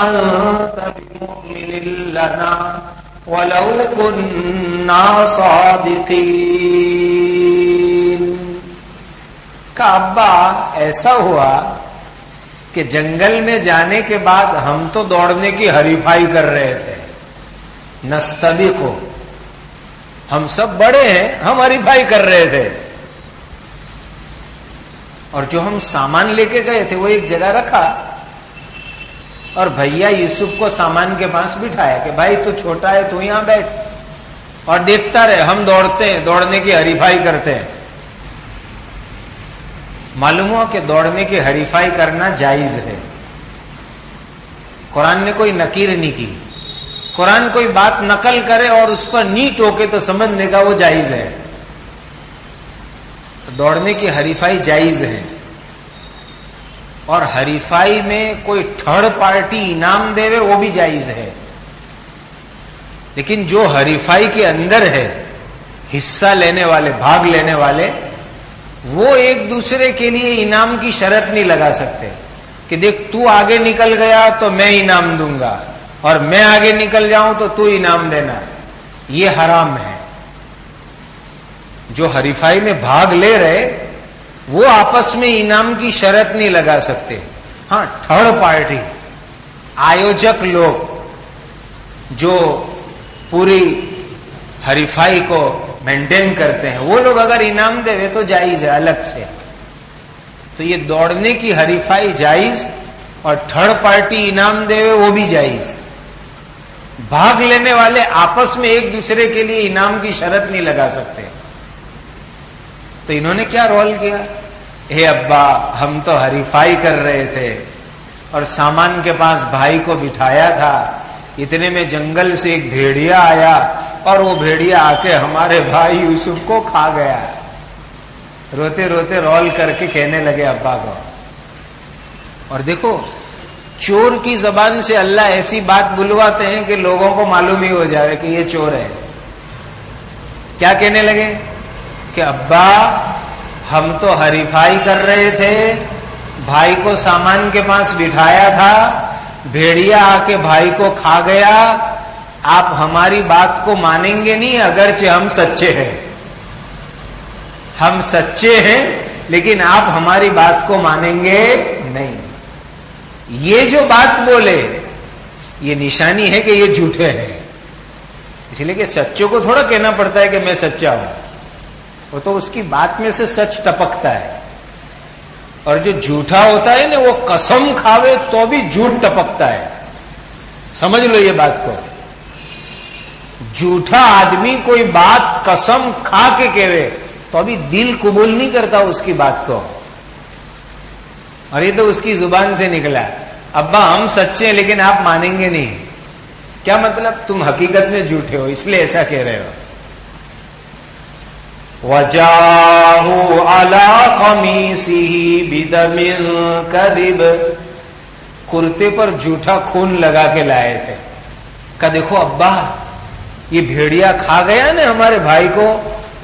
أنت بمؤمن لنا وَلَوْ كُنَّا صَادِقِينَ. کہ ابا ایسا ہوا کہ جنگل میں جانے کے بعد ہم تو دوڑنے کی حریفائی کر رہے تھے. نستبق، ہم سب بڑے ہیں، ہم حریفائی کر رہے تھے. اور جو ہم سامان لے کے گئے تھے وہ ایک جگہ رکھا اور بھیا یوسف کو سامان کے پاس بٹھایا کہ بھائی تو چھوٹا ہے تو یہاں بیٹھ اور دیکھتا رہے، ہم دوڑتے ہیں، دوڑنے کی حریفائی کرتے ہیں. معلوم ہوا کہ دوڑنے کی حریفائی کرنا جائز ہے. قرآن نے کوئی نکیر نہیں کی. قرآن کوئی بات نقل کرے اور اس پر نہیں ٹوکے تو سمجھنے کا وہ جائز ہے. تو دوڑنے کی حریفائی جائز ہے. اور حریفائی میں کوئی تھرڈ پارٹی انعام دے وہ بھی جائز ہے. لیکن جو حریفائی کے اندر ہے، حصہ لینے والے، بھاگ لینے والے، وہ ایک دوسرے کے لیے انعام کی شرط نہیں لگا سکتے کہ دیکھ تو آگے نکل گیا تو میں انعام دوں گا اور میں آگے نکل جاؤں تو تو انعام دینا. یہ حرام ہے. جو حریفائی میں بھاگ لے رہے وہ آپس میں انعام کی شرط نہیں لگا سکتے. ہاں، تھرڈ پارٹی، آیوجک لوگ جو پوری حریفائی کو مینٹین کرتے ہیں، وہ لوگ اگر انعام دے تو جائز ہے الگ سے. تو یہ دوڑنے کی حریفائی جائز اور تھرڈ پارٹی انعام دے وہ بھی جائز. بھاگ لینے والے آپس میں ایک دوسرے کے لیے انعام کی شرط نہیں لگا سکتے. تو انہوں نے کیا رول کیا؟ اے ابا ہم تو حریفائی کر رہے تھے اور سامان کے پاس بھائی کو بٹھایا تھا. اتنے میں جنگل سے ایک بھیڑیا آیا اور وہ بھیڑیا آ کے ہمارے بھائی یوسف کو کھا گیا. روتے روتے رول کر کے کہنے لگے ابا کو. اور دیکھو چور کی زبان سے اللہ ایسی بات بلواتے ہیں کہ لوگوں کو معلوم ہی ہو جائے کہ یہ چور ہے. کیا کہنے لگے کہ ابا ہم تو حریفائی کر رہے تھے، بھائی کو سامان کے پاس بٹھایا تھا، بھیڑیا آ کے بھائی کو کھا گیا. آپ ہماری بات کو مانیں گے نہیں اگرچہ ہم سچے ہیں. ہم سچے ہیں لیکن آپ ہماری بات کو مانیں گے نہیں. یہ جو بات بولے یہ نشانی ہے کہ یہ جھوٹے ہیں. اس لیے کہ سچوں کو تھوڑا کہنا پڑتا ہے کہ میں سچا ہوں، وہ تو اس کی بات میں سے سچ ٹپکتا ہے. اور جو جھوٹا ہوتا ہے نا وہ قسم کھاوے تو بھی جھوٹ ٹپکتا ہے. سمجھ لو یہ بات کو. جھوٹا آدمی کوئی بات قسم کھا کے کہے تو ابھی دل قبول نہیں کرتا اس کی بات کو. اور یہ تو اس کی زبان سے نکلا ابا ہم سچے ہیں لیکن آپ مانیں گے نہیں. کیا مطلب؟ تم حقیقت میں جھوٹے ہو اس لیے ایسا کہہ رہے ہو. وَجَاءُوا عَلَىٰ قَمِيصِهِ بِدَمٍ كَذِبٍ، کرتے پر جھوٹا خون لگا کے لائے تھے. کہ دیکھو ابا یہ بھیڑیا کھا گیا نا ہمارے بھائی کو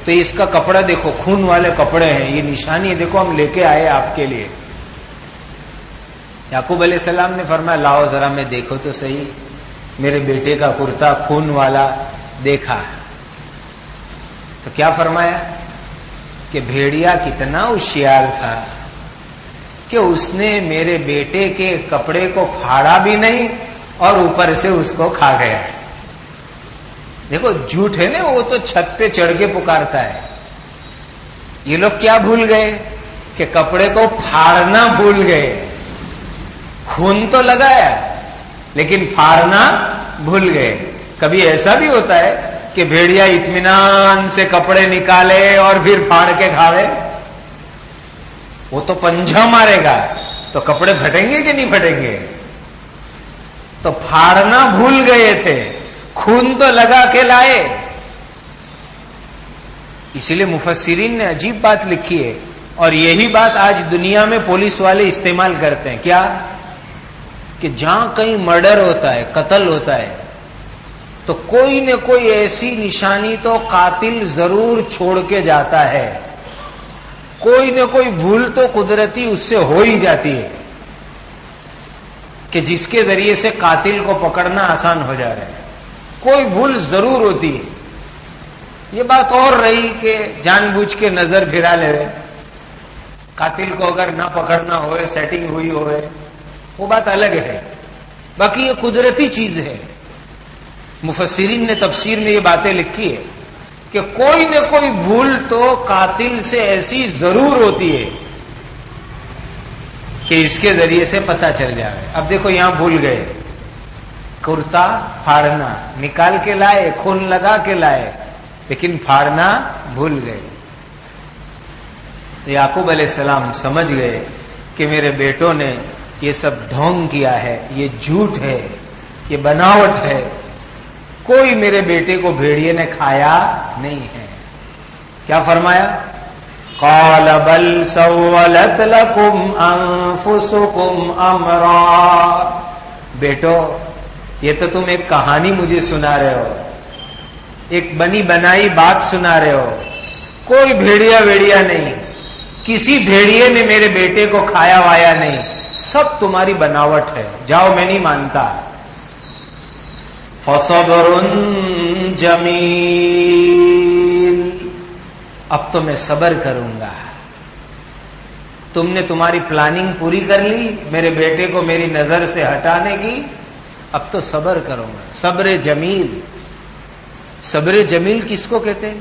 تو اس کا کپڑا دیکھو، خون والے کپڑے ہیں، یہ نشانی ہے، دیکھو ہم لے کے آئے آپ کے لیے۔ یعقوب علیہ السلام نے فرمایا لاؤ ذرا میں دیکھو تو صحیح، میرے بیٹے کا کرتا خون والا دیکھا تو کیا فرمایا کہ بھیڑیا کتنا ہوشیار تھا کہ اس نے میرے بیٹے کے کپڑے کو پھاڑا بھی نہیں اور اوپر سے اس کو کھا گیا۔ دیکھو جھوٹ ہے نا، وہ تو چھت پہ چڑھ کے پکارتا ہے۔ یہ لوگ کیا بھول گئے کہ کپڑے کو پھاڑنا بھول گئے۔ خون تو لگایا لیکن پھاڑنا بھول گئے۔ کبھی ایسا بھی ہوتا ہے کہ بھیڑیا اطمینان سے کپڑے نکالے اور پھر پھاڑ کے کھاوے؟ وہ تو پنجہ مارے گا تو کپڑے پھٹیں گے کہ نہیں پھٹیں گے؟ تو پھاڑنا بھول گئے تھے، خون تو لگا کے لائے۔ اسی لیے مفسرین نے عجیب بات لکھی ہے، اور یہی بات آج دنیا میں پولیس والے استعمال کرتے ہیں۔ کیا کہ جہاں کہیں مرڈر ہوتا ہے، قتل ہوتا ہے، تو کوئی نہ کوئی ایسی نشانی تو قاتل ضرور چھوڑ کے جاتا ہے، کوئی نہ کوئی بھول تو قدرتی اس سے ہو ہی جاتی ہے کہ جس کے ذریعے سے قاتل کو پکڑنا آسان ہو جا رہا ہے۔ کوئی بھول ضرور ہوتی ہے۔ یہ بات اور رہی کہ جان بوجھ کے نظر پھرا لے، قاتل کو اگر نہ پکڑنا ہوئے، سیٹنگ ہوئی ہوئے، وہ بات الگ ہے، باقی یہ قدرتی چیز ہے۔ مفسرین نے تفسیر میں یہ باتیں لکھی ہے کہ کوئی نہ کوئی بھول تو قاتل سے ایسی ضرور ہوتی ہے کہ اس کے ذریعے سے پتہ چل جائے۔ اب دیکھو یہاں بھول گئے، کرتا پھاڑنا نکال کے لائے، خون لگا کے لائے، لیکن پھاڑنا بھول گئے۔ تو یعقوب علیہ السلام سمجھ گئے کہ میرے بیٹوں نے یہ سب ڈھونگ کیا ہے، یہ جھوٹ ہے، یہ بناوٹ ہے، کوئی میرے بیٹے کو بھیڑیے نے کھایا نہیں ہے۔ کیا فرمایا؟ قال بل سولت لكم انفسكم امرا، بیٹو یہ تو تم ایک کہانی مجھے سنا رہے ہو، ایک بنی بنائی بات سنا رہے ہو، کوئی بھیڑیا ویڑیا نہیں، کسی بھیڑیے نے میرے بیٹے کو کھایا وایا نہیں، سب تمہاری بناوٹ ہے، جاؤ میں نہیں مانتا۔ فصبر جمیل، اب تو میں صبر کروں گا۔ تم نے تمہاری پلاننگ پوری کر لی میرے بیٹے کو میری نظر سے ہٹانے کی، اب تو صبر کروں گا۔ صبر جمیل، صبر جمیل کس کو کہتے ہیں؟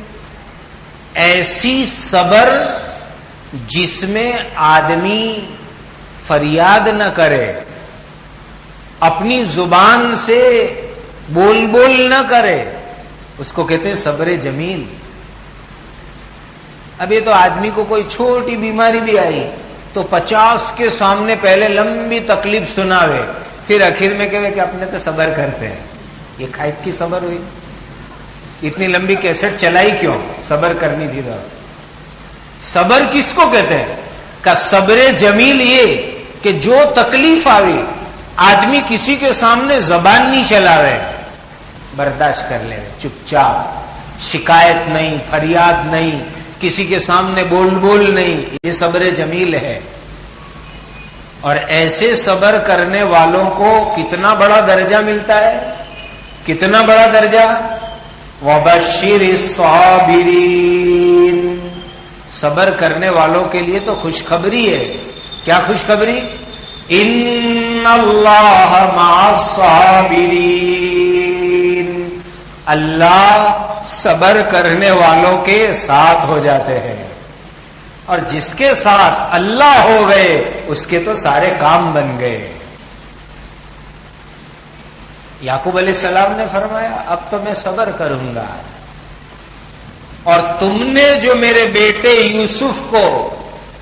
ایسی صبر جس میں آدمی فریاد نہ کرے، اپنی زبان سے بول نہ کرے، اس کو کہتے ہیں صبر جمیل۔ اب یہ تو آدمی کو کوئی چھوٹی بیماری بھی آئی تو 50 کے سامنے پہلے لمبی تکلیف سناوے، پھر آخر میں کہے کہ اپنے تو صبر کرتے ہیں۔ یہ کھائب کی صبر ہوئی؟ اتنی لمبی کیسٹ چلائی کیوں؟ صبر کرنی تھی۔ تو صبر کس کو کہتے ہیں؟ کہ صبر جمیل یہ کہ جو تکلیف آوی آدمی کسی کے سامنے زبان نہیں چلا رہے، برداشت کر لے، چپ چاپ، شکایت نہیں، فریاد نہیں، کسی کے سامنے بول نہیں، یہ صبر جمیل ہے۔ اور ایسے صبر کرنے والوں کو کتنا بڑا درجہ ملتا ہے، کتنا بڑا درجہ۔ وَبَشِّرِ الصَّابِرِينَ، صبر کرنے والوں کے لیے تو خوشخبری ہے۔ کیا خوشخبری؟ ان اللہ مع الصابرین، اللہ صبر کرنے والوں کے ساتھ ہو جاتے ہیں، اور جس کے ساتھ اللہ ہو گئے اس کے تو سارے کام بن گئے۔ یعقوب علیہ السلام نے فرمایا اب تو میں صبر کروں گا، اور تم نے جو میرے بیٹے یوسف کو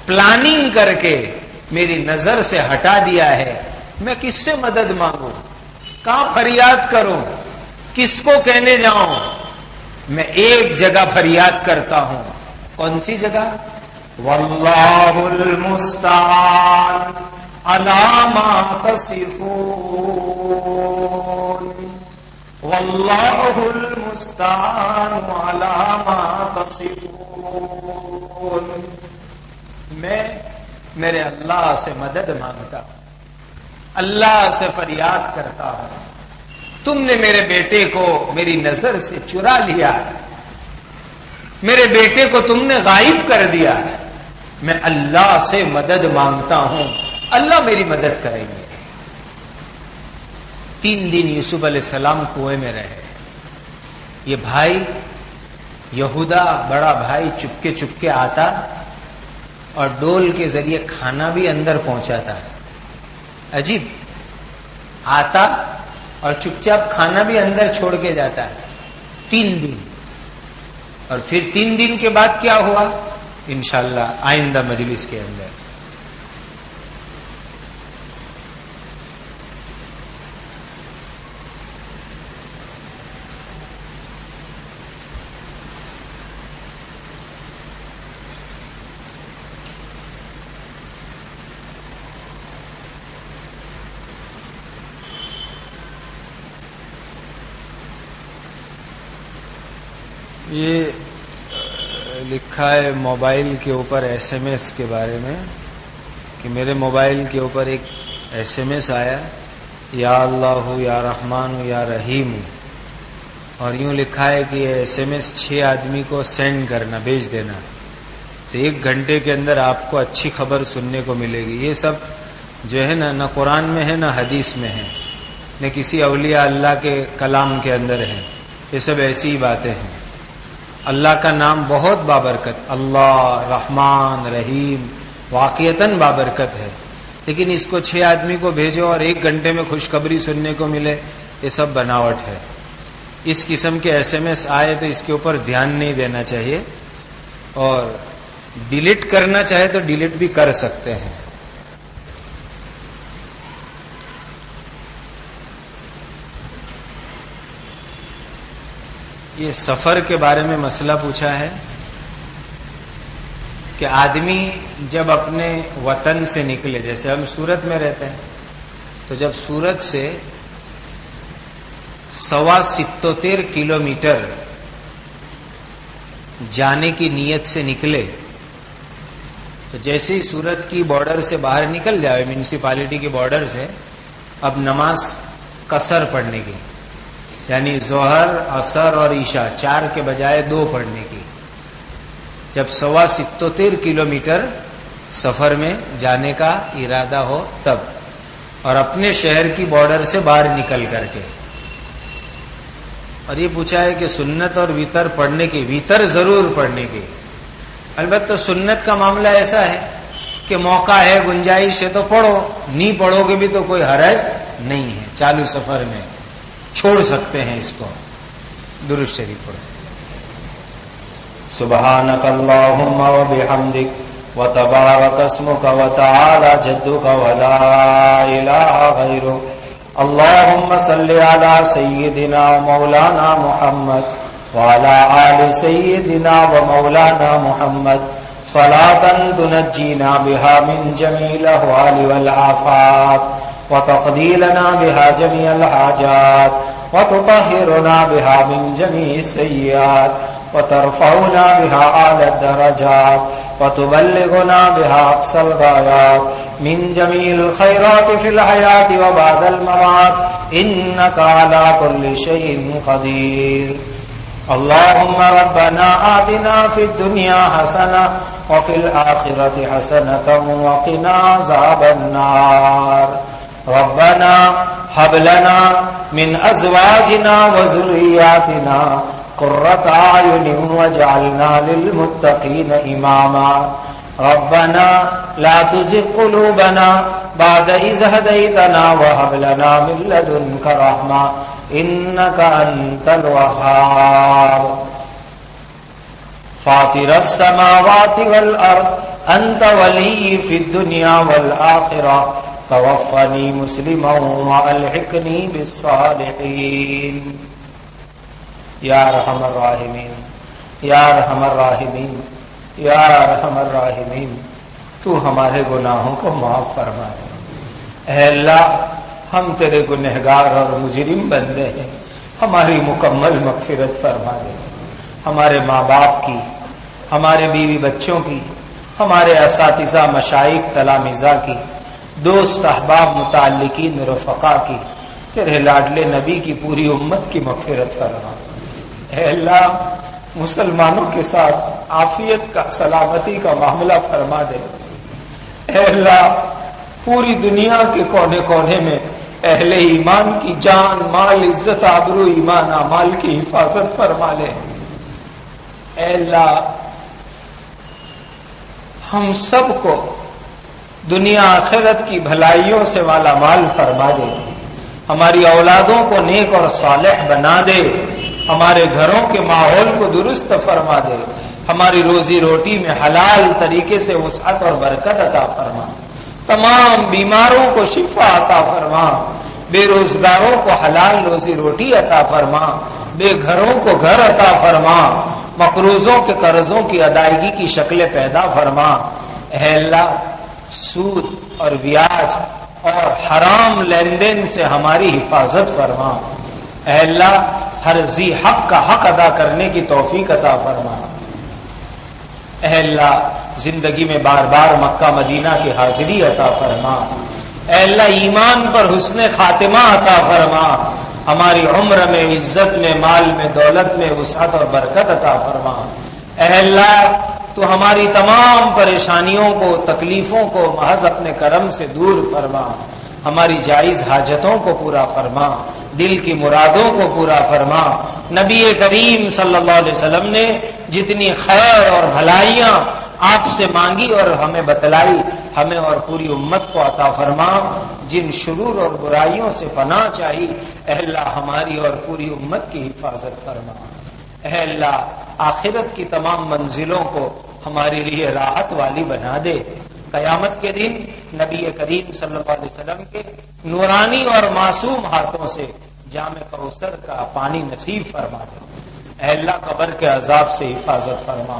پلاننگ کر کے میری نظر سے ہٹا دیا ہے، میں کس سے مدد مانگوں، کہاں فریاد کروں، کس کو کہنے جاؤں؟ میں ایک جگہ فریاد کرتا ہوں۔ کون سی جگہ؟ واللہ المستعان علی ما تصفون، واللہ المستعان علی ما تصفون. میں میرے اللہ سے مدد مانگتا ہوں، اللہ سے فریاد کرتا ہوں. تم نے میرے بیٹے کو میری نظر سے چرا لیا ہے، میرے بیٹے کو تم نے غائب کر دیا ہے. میں اللہ سے مدد مانگتا ہوں، اللہ میری مدد کریں گے. 3 دن یوسف علیہ السلام کنویں میں رہے. یہ بھائی یہودا بڑا بھائی چپکے چپکے آتا اور ڈول کے ذریعے کھانا بھی اندر پہنچاتا. عجیب، آتا اور چپ چاپ کھانا بھی اندر چھوڑ کے جاتا ہے. 3 دن. اور پھر 3 دن کے بعد کیا ہوا انشاءاللہ آئندہ مجلس کے اندر. یہ لکھا ہے موبائل کے اوپر SMS کے بارے میں کہ میرے موبائل کے اوپر ایک SMS آیا، یا اللہ یا رحمان یا رحیم، اور یوں لکھا ہے کہ یہ SMS 6 آدمی کو سینڈ کرنا، بھیج دینا، تو 1 گھنٹے کے اندر آپ کو اچھی خبر سننے کو ملے گی. یہ سب جو ہے نہ قرآن میں ہے نہ حدیث میں ہے نہ کسی اولیاء اللہ کے کلام کے اندر ہے. یہ سب ایسی ہی باتیں ہیں. اللہ کا نام بہت بابرکت، اللہ رحمان رحیم واقعتاً بابرکت ہے، لیکن اس کو 6 آدمی کو بھیجو اور 1 گھنٹے میں خوشخبری سننے کو ملے، یہ سب بناوٹ ہے. اس قسم کے SMS آئے تو اس کے اوپر دھیان نہیں دینا چاہیے، اور ڈیلیٹ کرنا چاہے تو ڈیلیٹ بھی کر سکتے ہیں. یہ سفر کے بارے میں مسئلہ پوچھا ہے کہ آدمی جب اپنے وطن سے نکلے، جیسے ہم سورت میں رہتے ہیں، تو جب سورت سے 77 کلومیٹر جانے کی نیت سے نکلے، تو جیسے ہی سورت کی بارڈر سے باہر نکل جائے، میونسپالٹی کے بارڈر سے، اب نماز قصر پڑھنے کی، یعنی ظہر عصر اور عشاء 4 کے بجائے 2 پڑھنے کی. جب 77 کلومیٹر سفر میں جانے کا ارادہ ہو تب، اور اپنے شہر کی بارڈر سے باہر نکل کر کے. اور یہ پوچھا ہے کہ سنت اور ویتر پڑھنے کی، ویتر ضرور پڑھنے کی. البتہ سنت کا معاملہ ایسا ہے کہ موقع ہے، گنجائش ہے تو پڑھو، نہیں پڑھو گے بھی تو کوئی حرج نہیں ہے، چالو سفر میں چھوڑ سکتے ہیں اس کو. درود شریف پڑھو. سبحانک اللہم وبحمدک وتبارک اسمک وتعالی جدک ولا الہ غیرک. اللہم صل علی سیدنا مولانا محمد وعلی آل سیدنا ومولانا محمد صلاۃ تنجینا بها من جمیع الاحوال والآفات وتقضی لنا بها جميع الحاجات وتطهرنا بها من جميع السيئات وترفعنا بها أعلى الدرجات وتبلغنا بها أقصى الغايات من جميع الخيرات في الحياة وبعد الممات إنك على كل شيء قدير. اللهم ربنا آتنا في الدنيا حسنة وفي الآخرة حسنة وقنا عذاب النار. ربنا هب لنا من ازواجنا وذرياتنا قرة اعين واجعلنا للمتقين اماما. ربنا لا تزغ قلوبنا بعد إذ هديتنا وهب لنا من لدنك رحمة إنك أنت الوهاب. فاطر السماوات والأرض أنت ولي في الدنيا والآخرة توفنی مسلما والحقنی بالصالحین. یا ارحم الراحمین یا ارحم الراحمین یا ارحم الراحمین، تو ہمارے گناہوں کو معاف فرما دے. اے اللہ، ہم تیرے گنہگار اور مجرم بندے ہیں، ہماری مکمل مغفرت فرما دے. ہمارے ماں باپ کی، ہمارے بیوی بچوں کی، ہمارے اساتذہ مشائخ تلامذہ کی، دوست احباب متعلقین رفقا کی، تیرے لاڈلے نبی کی پوری امت کی مغفرت فرما. اے اللہ مسلمانوں کے ساتھ عافیت کا، سلامتی کا معاملہ فرما دے. اے اللہ پوری دنیا کے کونے کونے میں اہل ایمان کی جان، مال، عزت، آبرو، ایمان، اعمال کی حفاظت فرما لے. اے اللہ ہم سب کو دنیا آخرت کی بھلائیوں سے والا مال فرما دے. ہماری اولادوں کو نیک اور صالح بنا دے. ہمارے گھروں کے ماحول کو درست فرما دے. ہماری روزی روٹی میں حلال طریقے سے وسعت اور برکت عطا فرما. تمام بیماروں کو شفا عطا فرما. بے روزگاروں کو حلال روزی روٹی عطا فرما. بے گھروں کو گھر عطا فرما. مقروضوں کے قرضوں کی ادائیگی کی شکلیں پیدا فرما. اے اللہ سود اور بیاج اور حرام لین دین سے ہماری حفاظت فرما. اے اللہ ہر ذی حق کا حق ادا کرنے کی توفیق عطا فرما. اے اللہ زندگی میں بار بار مکہ مدینہ کی حاضری عطا فرما. اے اللہ ایمان پر حسن خاتمہ عطا فرما. ہماری عمر میں، عزت میں، مال میں، دولت میں وسعت اور برکت عطا فرما. اے اللہ تو ہماری تمام پریشانیوں کو، تکلیفوں کو محض اپنے کرم سے دور فرما. ہماری جائز حاجتوں کو پورا فرما. دل کی مرادوں کو پورا فرما. نبی کریم صلی اللہ علیہ وسلم نے جتنی خیر اور بھلائیاں آپ سے مانگی اور ہمیں بتلائی، ہمیں اور پوری امت کو عطا فرما. جن شرور اور برائیوں سے پناہ چاہی اے اللہ ہماری اور پوری امت کی حفاظت فرما. اے اللہ آخرت کی تمام منزلوں کو ہمارے لیے راحت والی بنا دے. قیامت کے دن نبی کریم صلی اللہ علیہ وسلم کے نورانی اور معصوم ہاتھوں سے جام کوثر کا پانی نصیب فرما دے. اے اللہ قبر کے عذاب سے حفاظت فرما.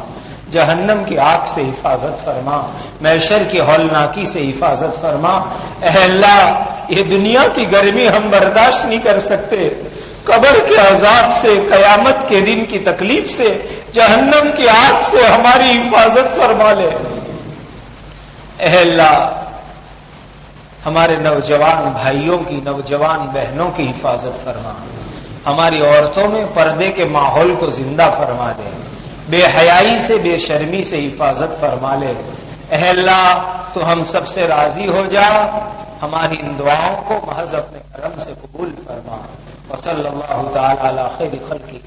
جہنم کی آگ سے حفاظت فرما. محشر کی ہولناکی سے حفاظت فرما. اے اللہ یہ دنیا کی گرمی ہم برداشت نہیں کر سکتے. قبر کے عذاب سے، قیامت کے دن کی تکلیف سے، جہنم کی آگ سے ہماری حفاظت فرما لے. اے اللہ ہمارے نوجوان بھائیوں کی، نوجوان بہنوں کی حفاظت فرما. ہماری عورتوں میں پردے کے ماحول کو زندہ فرما دے. بے حیائی سے، بے شرمی سے حفاظت فرما لے. اے اللہ تو ہم سب سے راضی ہو جا. ہماری ان دعاؤں کو محض اپنے کرم سے قبول فرما. وصلی اللہ تعالی علی خیر خلقہ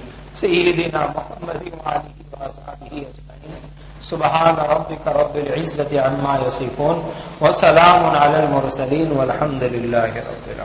سیدنا محمد وآلہ وصحبہ اجمعین. سبحان ربک رب العزة عما یصفون وسلام علی المرسلین والحمد للہ رب العالمین.